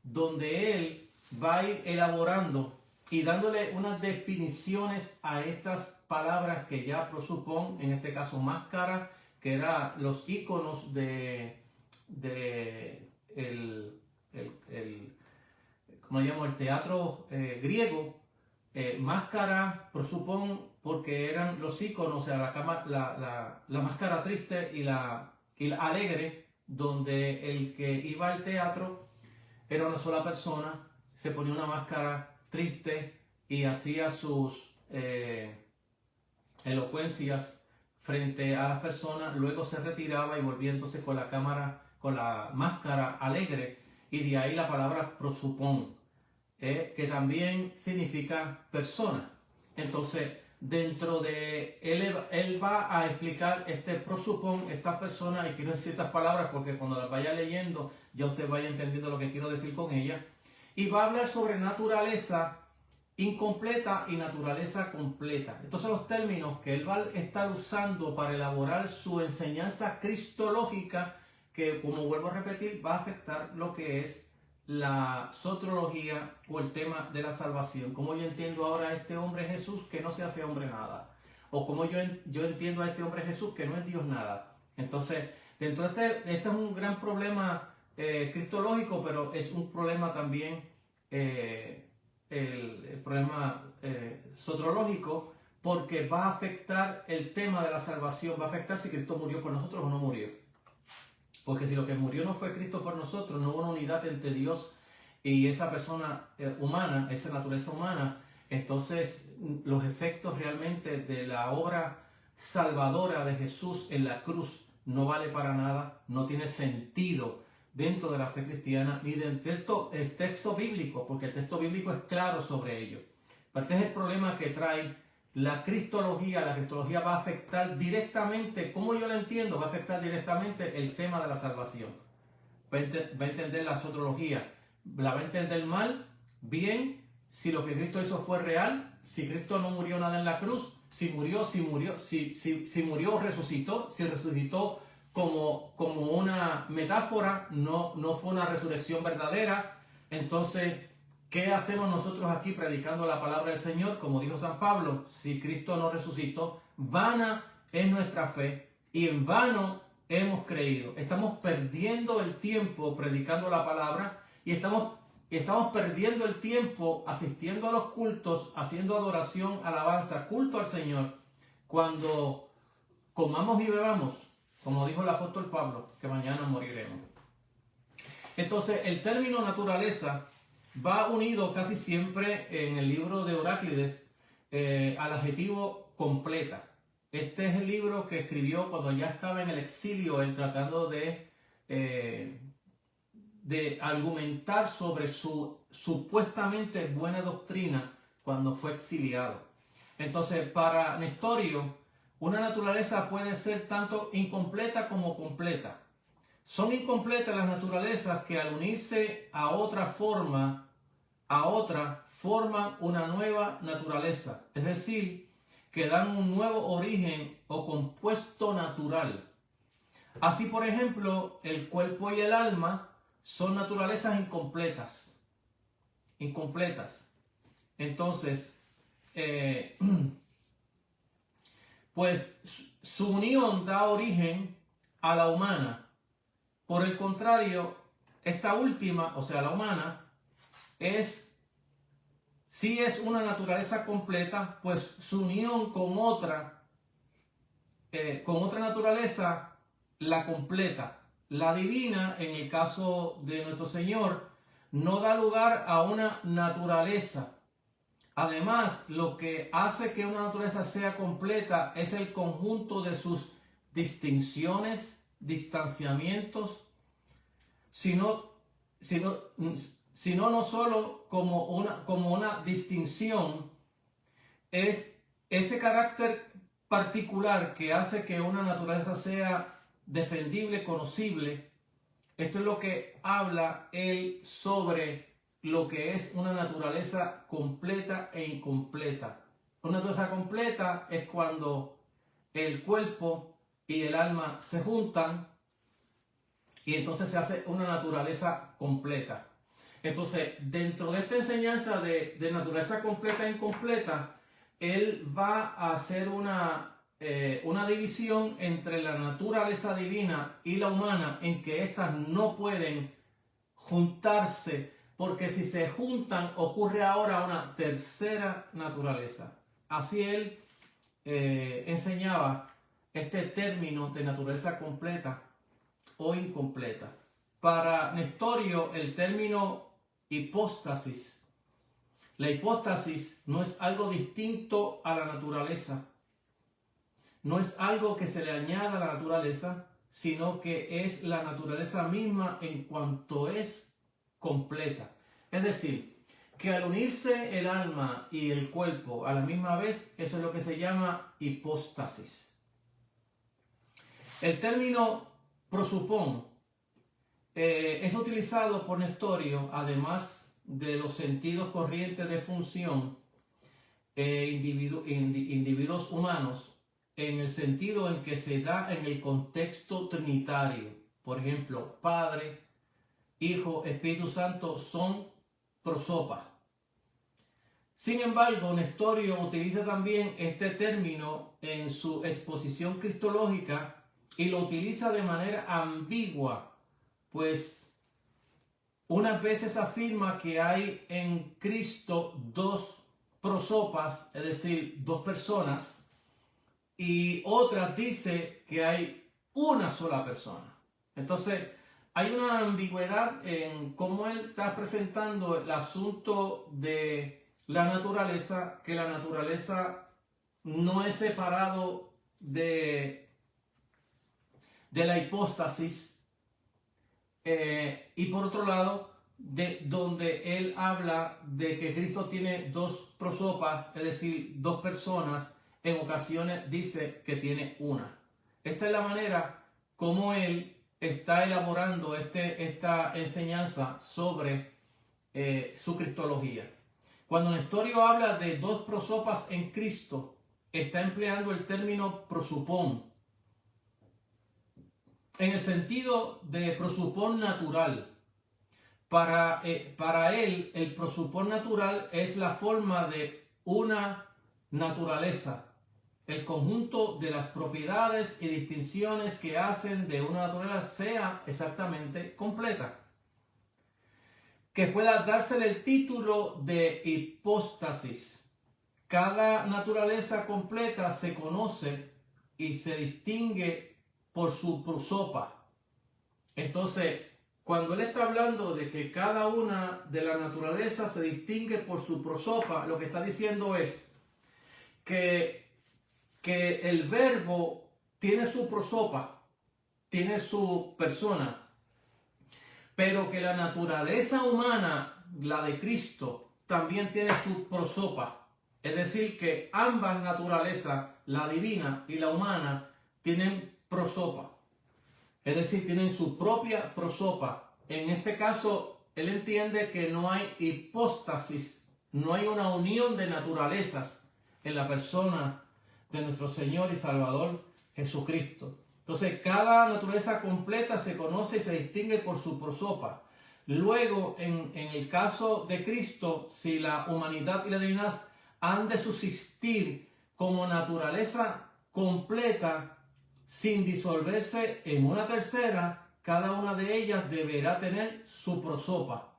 [SPEAKER 1] Donde él va a ir elaborando y dándole unas definiciones a estas palabras que ya prosupón, en este caso máscara, que eran los íconos ¿cómo llamo? El teatro griego. Máscara, prosupón, porque eran los íconos, o sea, la máscara triste y la alegre, donde el que iba al teatro era una sola persona, se ponía una máscara triste y hacía sus elocuencias frente a las personas, luego se retiraba y volvía entonces con la máscara alegre, y de ahí la palabra prosupón, que también significa persona. Entonces, dentro de él va a explicar este prosupón, estas personas, y quiero decir estas palabras porque cuando las vaya leyendo ya usted vaya entendiendo lo que quiero decir con ellas, y va a hablar sobre naturaleza incompleta y naturaleza completa. Estos son los términos que él va a estar usando para elaborar su enseñanza cristológica, que, como vuelvo a repetir, va a afectar lo que es la soteriología o el tema de la salvación. Como yo entiendo ahora a este hombre Jesús, que no se hace hombre nada, o como yo entiendo a este hombre Jesús, que no es Dios nada. Entonces, dentro de este es un gran problema cristológico, pero es un problema también el problema soteriológico, porque va a afectar el tema de la salvación, va a afectar si Cristo murió por nosotros o no murió. Porque si lo que murió no fue Cristo por nosotros, no hubo una unidad entre Dios y esa persona humana, esa naturaleza humana, entonces los efectos realmente de la obra salvadora de Jesús en la cruz no vale para nada, no tiene sentido dentro de la fe cristiana ni dentro del texto bíblico, porque el texto bíblico es claro sobre ello. Pero este es el problema que trae la cristología va a afectar directamente, como yo la entiendo, va a afectar directamente el tema de la salvación. Va a entender la soteriología, la va a entender mal, bien, si lo que Cristo hizo fue real, si Cristo no murió nada en la cruz, si murió, resucitó, si resucitó como una metáfora, no fue una resurrección verdadera. Entonces, ¿qué hacemos nosotros aquí predicando la palabra del Señor? Como dijo San Pablo, si Cristo no resucitó, vana es nuestra fe y en vano hemos creído. Estamos perdiendo el tiempo predicando la palabra y estamos perdiendo el tiempo asistiendo a los cultos, haciendo adoración, alabanza, culto al Señor, cuando comamos y bebamos, como dijo el apóstol Pablo, que mañana moriremos. Entonces, el término naturaleza va unido casi siempre en el libro de Oráclides al adjetivo completa. Este es el libro que escribió cuando ya estaba en el exilio, él tratando de argumentar sobre su supuestamente buena doctrina cuando fue exiliado. Entonces, para Nestorio, una naturaleza puede ser tanto incompleta como completa. Son incompletas las naturalezas que al unirse a otra forman una nueva naturaleza, es decir, que dan un nuevo origen o compuesto natural. Así, por ejemplo, el cuerpo y el alma son naturalezas incompletas. Entonces, pues su unión da origen a la humana. Por el contrario, esta última, o sea, la humana, sí es una naturaleza completa, pues su unión con otra naturaleza la completa. La divina, en el caso de nuestro Señor, no da lugar a una naturaleza. Además, lo que hace que una naturaleza sea completa es el conjunto de sus distinciones, distanciamientos, sino no solo como una distinción, es ese carácter particular que hace que una naturaleza sea defendible, conocible. Esto es lo que habla él sobre lo que es una naturaleza completa e incompleta. Una naturaleza completa es cuando el cuerpo y el alma se juntan y entonces se hace una naturaleza completa. Entonces, dentro de esta enseñanza de naturaleza completa e incompleta, él va a hacer una división entre la naturaleza divina y la humana, en que éstas no pueden juntarse, porque si se juntan ocurre ahora una tercera naturaleza. Así él enseñaba este término de naturaleza completa o incompleta. Para Nestorio, el término hipóstasis, la hipóstasis no es algo distinto a la naturaleza, no es algo que se le añada a la naturaleza, sino que es la naturaleza misma en cuanto es completa. Es decir, que al unirse el alma y el cuerpo a la misma vez, eso es lo que se llama hipóstasis. El término prosopón es utilizado por Nestorio, además de los sentidos corrientes de función individuos humanos, en el sentido en que se da en el contexto trinitario. Por ejemplo, Padre, Hijo, Espíritu Santo son prosopa. Sin embargo, Nestorio utiliza también este término en su exposición cristológica y lo utiliza de manera ambigua, pues unas veces afirma que hay en Cristo dos prosopas, es decir, dos personas, y otras dice que hay una sola persona. Entonces, hay una ambigüedad en cómo él está presentando el asunto de la naturaleza, que la naturaleza no es separado de la hipóstasis, y por otro lado, de donde él habla de que Cristo tiene dos prosopas, es decir, dos personas. En ocasiones dice que tiene una. Esta es la manera como él está elaborando esta enseñanza sobre su cristología. Cuando Nestorio habla de dos prosopas en Cristo, está empleando el término prosopón en el sentido de prosopón natural. Para él, el prosopón natural es la forma de una naturaleza, el conjunto de las propiedades y distinciones que hacen de una naturaleza sea exactamente completa, que pueda dársele el título de hipóstasis. Cada naturaleza completa se conoce y se distingue por su prosopa. Entonces, cuando él está hablando de que cada una de la naturaleza se distingue por su prosopa, lo que está diciendo es que el verbo tiene su prosopa, tiene su persona, pero que la naturaleza humana, la de Cristo, también tiene su prosopa. Es decir, que ambas naturalezas, la divina y la humana, tienen prosopa. Es decir, tienen su propia prosopa. En este caso, él entiende que no hay hipóstasis, no hay una unión de naturalezas en la persona de nuestro Señor y Salvador Jesucristo. Entonces, cada naturaleza completa se conoce y se distingue por su prosopa. Luego, en el caso de Cristo, si la humanidad y la divinidad han de subsistir como naturaleza completa sin disolverse en una tercera, cada una de ellas deberá tener su prosopa.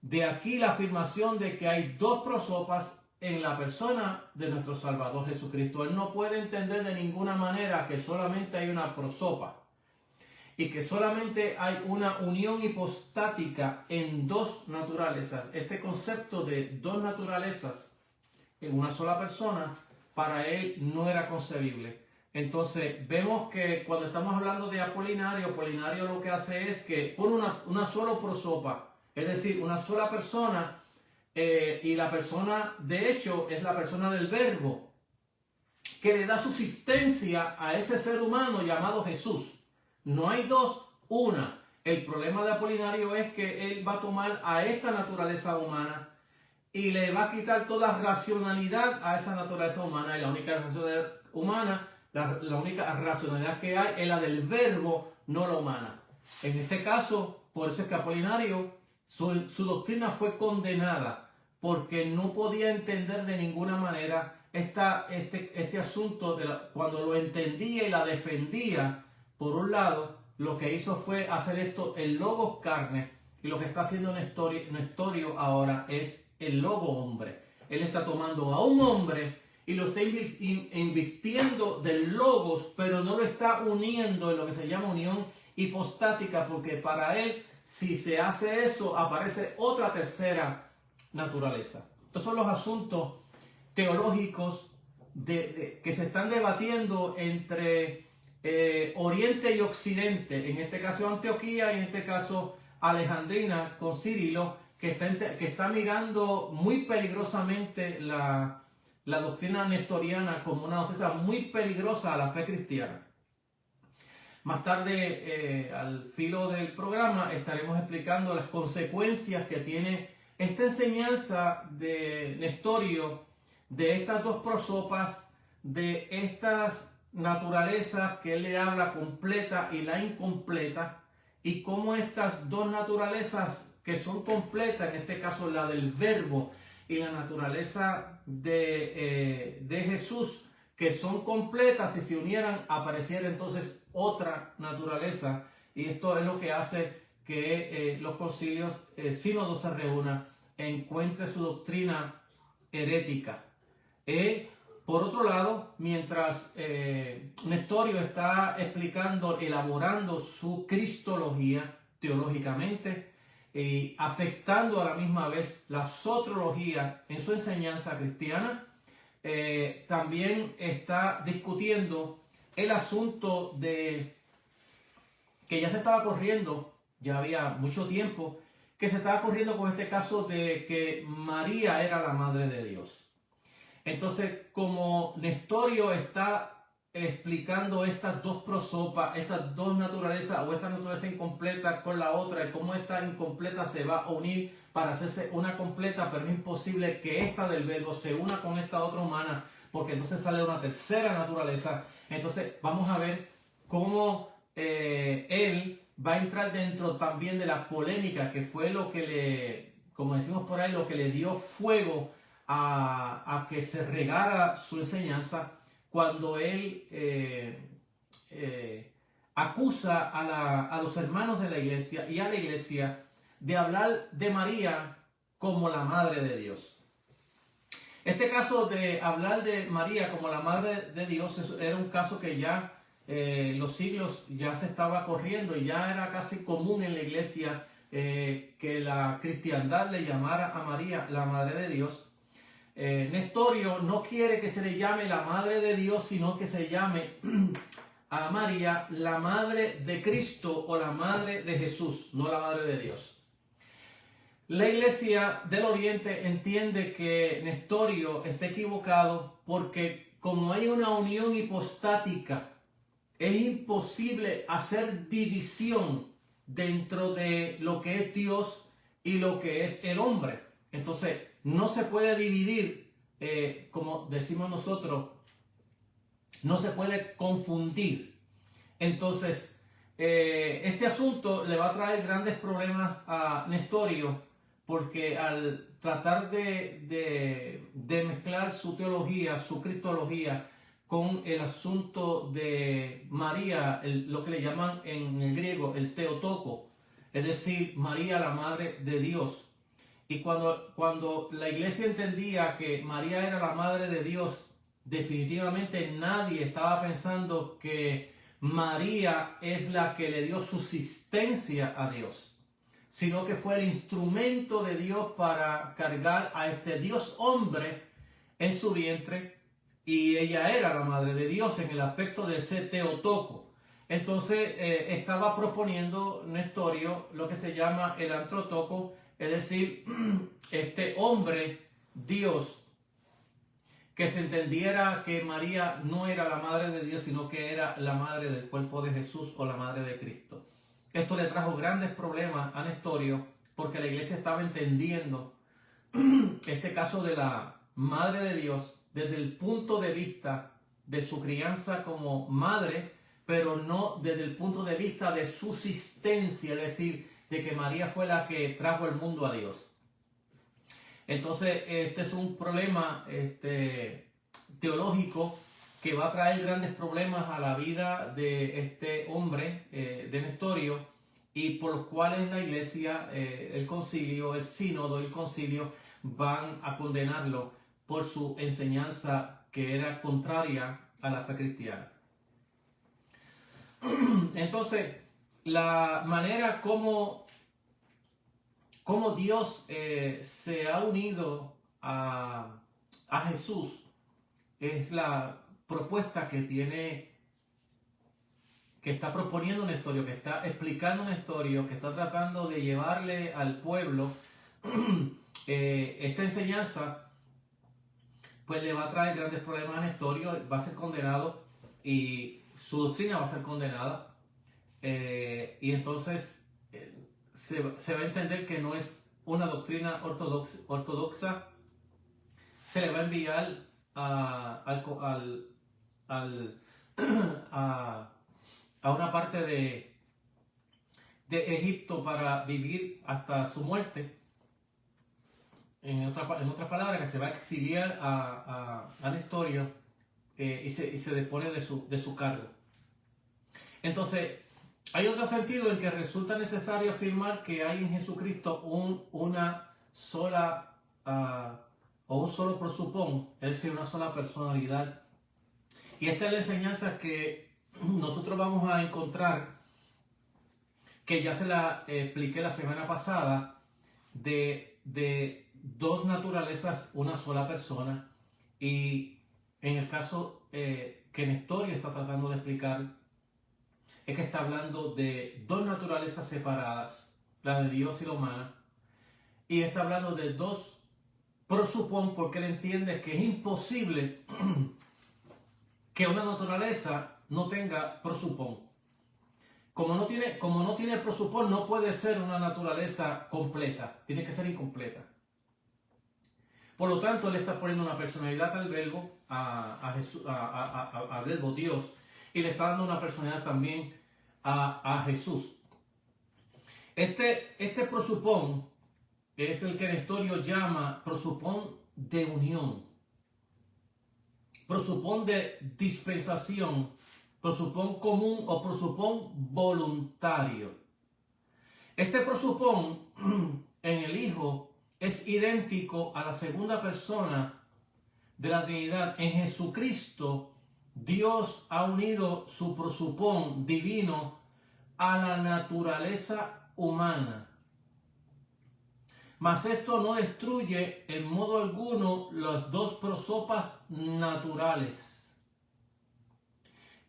[SPEAKER 1] De aquí la afirmación de que hay dos prosopas en la persona de nuestro Salvador Jesucristo. Él no puede entender de ninguna manera que solamente hay una prosopa y que solamente hay una unión hipostática en dos naturalezas. Este concepto de dos naturalezas en una sola persona, para él no era concebible. Entonces vemos que cuando estamos hablando de Apolinario lo que hace es que pone una sola prosopa, es decir, una sola persona, y la persona de hecho es la persona del verbo, que le da subsistencia a ese ser humano llamado Jesús. No hay dos, una. El problema de Apolinario es que él va a tomar a esta naturaleza humana y le va a quitar toda racionalidad a esa naturaleza humana, y la única racionalidad humana, la única racionalidad que hay es la del verbo, no la humana. En este caso, por eso es que Apolinario, su doctrina fue condenada, porque no podía entender de ninguna manera este asunto, cuando lo entendía y la defendía. Por un lado, lo que hizo fue hacer esto el logos carne, y lo que está haciendo Nestorio ahora es el logo hombre. Él está tomando a un hombre y lo está invistiendo del logos, pero no lo está uniendo en lo que se llama unión hipostática, porque para él, si se hace eso, aparece otra tercera naturaleza. Estos son los asuntos teológicos que se están debatiendo entre Oriente y Occidente, en este caso Antioquía y en este caso Alejandrina con Cirilo, que está mirando muy peligrosamente la doctrina nestoriana como una doctrina muy peligrosa a la fe cristiana. Más tarde, al filo del programa, estaremos explicando las consecuencias que tiene esta enseñanza de Nestorio, de estas dos prosopas, de estas naturalezas que él le habla, completa y la incompleta, y cómo estas dos naturalezas que son completas, en este caso la del verbo y la naturaleza de Jesús, que son completas, si se unieran apareciera entonces otra naturaleza. Y esto es lo que hace que los concilios, sínodos se reúnan, encuentre su doctrina herética. Por otro lado, mientras Nestorio está explicando, elaborando su cristología teológicamente, y afectando a la misma vez la soteriología en su enseñanza cristiana, también está discutiendo el asunto de que ya se estaba corriendo, ya había mucho tiempo que se estaba corriendo con este caso de que María era la madre de Dios. Entonces, como Nestorio está explicando estas dos prosopas, estas dos naturalezas, o esta naturaleza incompleta con la otra, y cómo esta incompleta se va a unir para hacerse una completa, pero es imposible que esta del verbo se una con esta otra humana, porque entonces sale una tercera naturaleza. Entonces vamos a ver cómo él va a entrar dentro también de la polémica, que fue lo que como decimos por ahí, lo que le dio fuego a que se regara su enseñanza, cuando él acusa a los hermanos de la iglesia y a la iglesia de hablar de María como la madre de Dios. Este caso de hablar de María como la madre de Dios era un caso que ya los siglos ya se estaba corriendo y ya era casi común en la iglesia que la cristiandad le llamara a María la Madre de Dios. Nestorio no quiere que se le llame la Madre de Dios, sino que se llame a María la Madre de Cristo o la Madre de Jesús, no la Madre de Dios. La Iglesia del Oriente entiende que Nestorio está equivocado porque como hay una unión hipostática, es imposible hacer división dentro de lo que es Dios y lo que es el hombre. Entonces, no se puede dividir, como decimos nosotros, no se puede confundir. Entonces, este asunto le va a traer grandes problemas a Nestorio, porque al tratar de mezclar su teología, su cristología, con el asunto de María, lo que le llaman en el griego el Theotokos, es decir, María la Madre de Dios. Y cuando la iglesia entendía que María era la Madre de Dios, definitivamente nadie estaba pensando que María es la que le dio subsistencia a Dios, sino que fue el instrumento de Dios para cargar a este Dios hombre en su vientre, y ella era la Madre de Dios en el aspecto de ese Theotokos. Entonces estaba proponiendo Nestorio lo que se llama el Anthotokos, es decir, este hombre Dios, que se entendiera que María no era la Madre de Dios, sino que era la Madre del cuerpo de Jesús o la Madre de Cristo. Esto le trajo grandes problemas a Nestorio porque la iglesia estaba entendiendo este caso de la Madre de Dios desde el punto de vista de su crianza como madre, pero no desde el punto de vista de subsistencia, es decir, de que María fue la que trajo el mundo a Dios. Entonces, este es un problema teológico que va a traer grandes problemas a la vida de este hombre, de Nestorio, y por los cuales la iglesia, el concilio, el sínodo, el concilio, van a condenarlo por su enseñanza que era contraria a la fe cristiana. Entonces, la manera como Dios se ha unido a Jesús es la propuesta que está proponiendo Nestorio, que está explicando Nestorio, que está tratando de llevarle al pueblo esta enseñanza. Pues le va a traer grandes problemas a Nestorio, va a ser condenado y su doctrina va a ser condenada. Y entonces se va a entender que no es una doctrina ortodoxa. Se le va a enviar a una parte de Egipto para vivir hasta su muerte. En otras palabras, que se va a exiliar a Nestorio y se depone de su cargo. Entonces, hay otro sentido en que resulta necesario afirmar que hay en Jesucristo una sola o un solo prosopón, es decir, una sola personalidad. Y esta es la enseñanza que nosotros vamos a encontrar, que ya se la expliqué la semana pasada, de dos naturalezas, una sola persona. Y en el caso que Nestorio está tratando de explicar, es que está hablando de dos naturalezas separadas, la de Dios y la humana, y está hablando de dos prosopón, porque él entiende que es imposible que una naturaleza no tenga prosopón. Como no tiene prosopón, no puede ser una naturaleza completa, tiene que ser incompleta. Por lo tanto, él está poniendo una personalidad al verbo, al verbo Dios, y le está dando una personalidad también a Jesús. Este prosopón es el que Nestorio llama prosopón de unión, prosopón de dispensación, prosopón común o prosopón voluntario. Este prosopón en el Hijo es idéntico a la segunda persona de la Trinidad. En Jesucristo Dios ha unido su prosopón divino a la naturaleza humana. Mas esto no destruye en modo alguno las dos prosopas naturales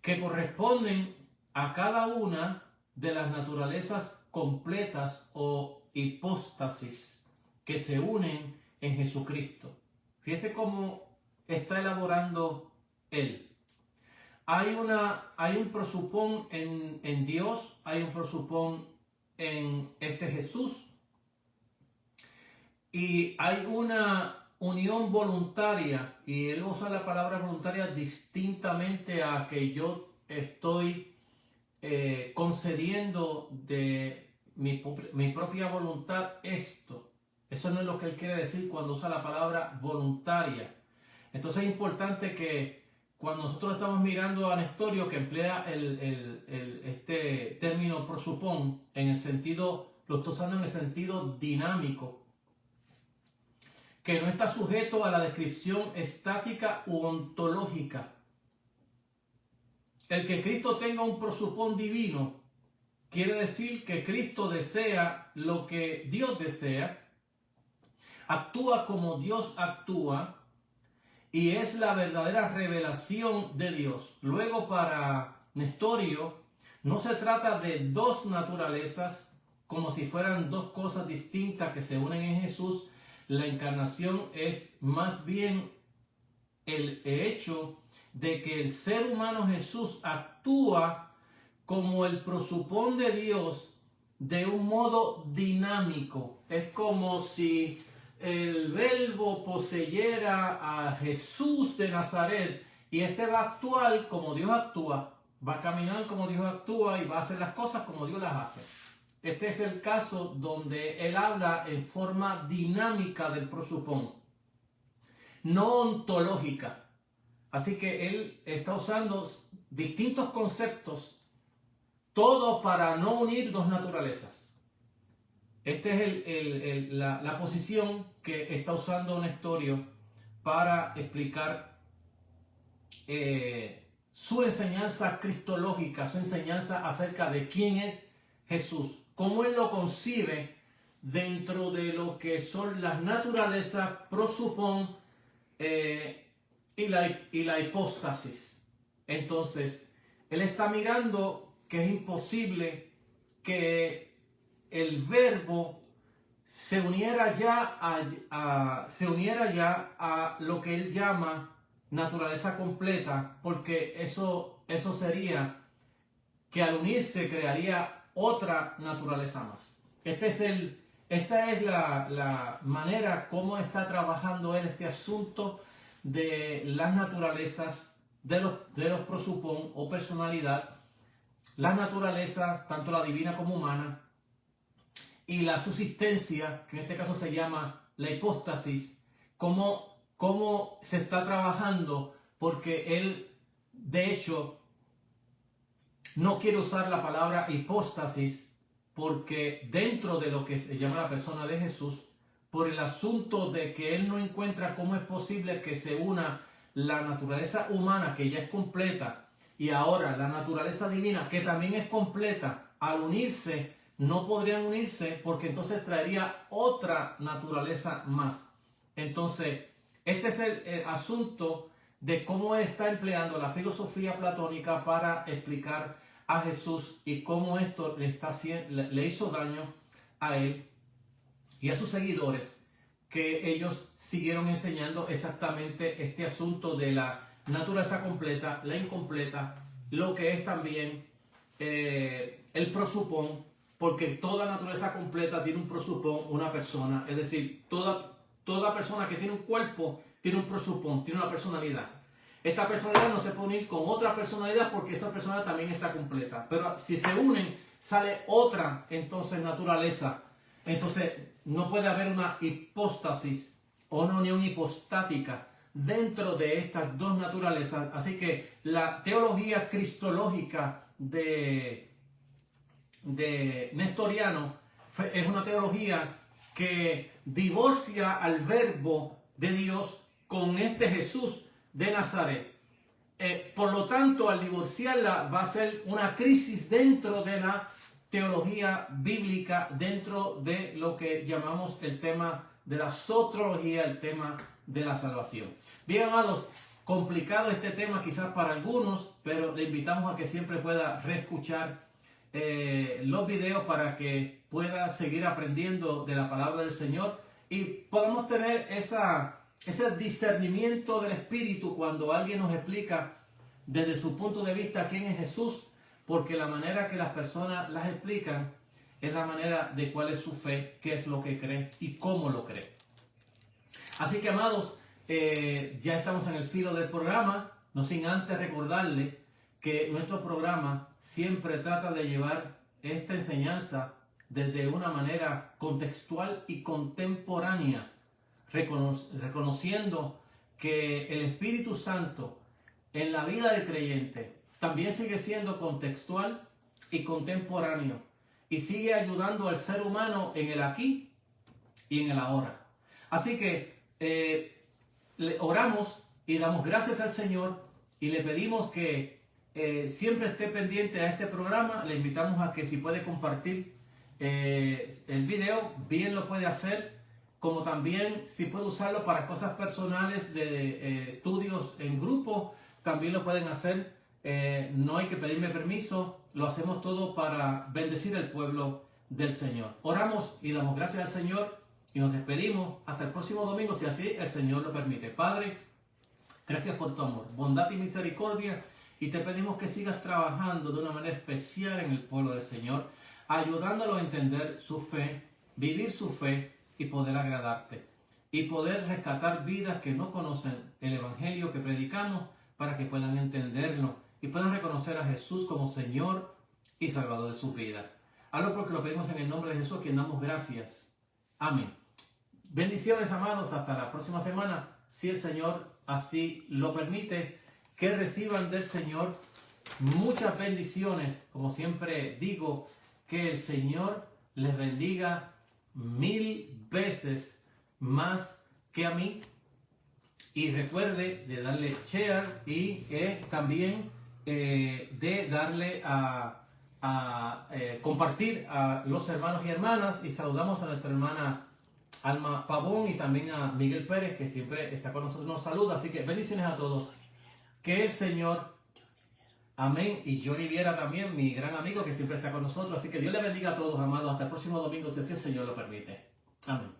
[SPEAKER 1] que corresponden a cada una de las naturalezas completas o hipóstasis que se unen en Jesucristo. Fíjese cómo está elaborando él. Hay un prosopón en Dios, hay un prosopón en este Jesús, y hay una unión voluntaria, y él usa la palabra voluntaria distintamente a que yo estoy concediendo de mi propia voluntad esto. Eso no es lo que él quiere decir cuando usa la palabra voluntaria. Entonces es importante que cuando nosotros estamos mirando a Nestorio, que emplea este término prosopón en el sentido, lo está usando en el sentido dinámico, que no está sujeto a la descripción estática u ontológica. El que Cristo tenga un prosopón divino quiere decir que Cristo desea lo que Dios desea, actúa como Dios actúa, y es la verdadera revelación de Dios. Luego, para Nestorio, no se trata de dos naturalezas como si fueran dos cosas distintas que se unen en Jesús. La encarnación es más bien el hecho de que el ser humano Jesús actúa como el prosopón de Dios de un modo dinámico. Es como si el Verbo poseyera a Jesús de Nazaret y este va a actuar como Dios actúa, va a caminar como Dios actúa y va a hacer las cosas como Dios las hace. Este es el caso donde él habla en forma dinámica del prosopón, no ontológica. Así que él está usando distintos conceptos, todo para no unir dos naturalezas. Esta es la posición que está usando Nestorio para explicar su enseñanza cristológica, su enseñanza acerca de quién es Jesús, cómo él lo concibe dentro de lo que son las naturalezas, prosopón y la hipóstasis. Entonces, él está mirando que es imposible que el Verbo se uniera ya a lo que él llama naturaleza completa, porque eso sería que al unirse crearía otra naturaleza más. Esta es la manera como está trabajando él este asunto de las naturalezas, de los prosopón o personalidad, las naturalezas, tanto la divina como humana, y la subsistencia, que en este caso se llama la hipóstasis, cómo se está trabajando, porque él, de hecho, no quiere usar la palabra hipóstasis, porque dentro de lo que se llama la persona de Jesús, por el asunto de que él no encuentra cómo es posible que se una la naturaleza humana, que ya es completa, y ahora la naturaleza divina, que también es completa, al unirse, no podrían unirse porque entonces traería otra naturaleza más. Entonces, este es el asunto de cómo él está empleando la filosofía platónica para explicar a Jesús y cómo esto le hizo daño a él y a sus seguidores, que ellos siguieron enseñando exactamente este asunto de la naturaleza completa, la incompleta, lo que es también el prosopón, porque toda naturaleza completa tiene un prosopón, una persona, es decir, toda persona que tiene un cuerpo tiene un prosopón, tiene una personalidad. Esta personalidad no se puede unir con otra personalidad porque esa personalidad también está completa, pero si se unen sale otra entonces naturaleza. Entonces no puede haber una hipóstasis o una unión hipostática dentro de estas dos naturalezas. Así que la teología cristológica de Nestoriano es una teología que divorcia al Verbo de Dios con este Jesús de Nazaret. por lo tanto, al divorciarla va a ser una crisis dentro de la teología bíblica, dentro de lo que llamamos el tema de la soteriología, el tema de la salvación. Bien, amados, complicado este tema quizás para algunos, pero le invitamos a que siempre pueda reescuchar los videos para que pueda seguir aprendiendo de la palabra del Señor y podamos tener ese discernimiento del Espíritu cuando alguien nos explica desde su punto de vista quién es Jesús, porque la manera que las personas las explican es la manera de cuál es su fe, qué es lo que cree y cómo lo cree. Así que, amados, ya estamos en el filo del programa, no sin antes recordarle que nuestro programa siempre trata de llevar esta enseñanza desde una manera contextual y contemporánea, reconociendo que el Espíritu Santo en la vida del creyente también sigue siendo contextual y contemporáneo y sigue ayudando al ser humano en el aquí y en el ahora. Así que le oramos y damos gracias al Señor y le pedimos que siempre esté pendiente a este programa. Le invitamos a que si puede compartir el video, bien lo puede hacer, como también si puede usarlo para cosas personales de estudios en grupo, también lo pueden hacer. No hay que pedirme permiso, lo hacemos todo para bendecir al pueblo del Señor. Oramos y damos gracias al Señor y nos despedimos hasta el próximo domingo, si así el Señor lo permite. Padre, gracias por tu amor, bondad y misericordia, y te pedimos que sigas trabajando de una manera especial en el pueblo del Señor, ayudándolo a entender su fe, vivir su fe y poder agradarte, y poder rescatar vidas que no conocen el Evangelio que predicamos para que puedan entenderlo y puedan reconocer a Jesús como Señor y Salvador de su vida. Hazlo porque lo pedimos en el nombre de Jesús, quien damos gracias. Amén. Bendiciones, amados, hasta la próxima semana, si el Señor así lo permite. Que reciban del Señor muchas bendiciones. Como siempre digo, que el Señor les bendiga 1000 veces más que a mí. Y recuerde de darle share y también de darle a compartir a los hermanos y hermanas. Y saludamos a nuestra hermana Alma Pavón y también a Miguel Pérez, que siempre está con nosotros, nos saluda. Así que bendiciones a todos. Que el Señor, amén. Y Johnny Viera también, mi gran amigo que siempre está con nosotros. Así que Dios le bendiga a todos, amados. Hasta el próximo domingo, si así el Señor lo permite. Amén.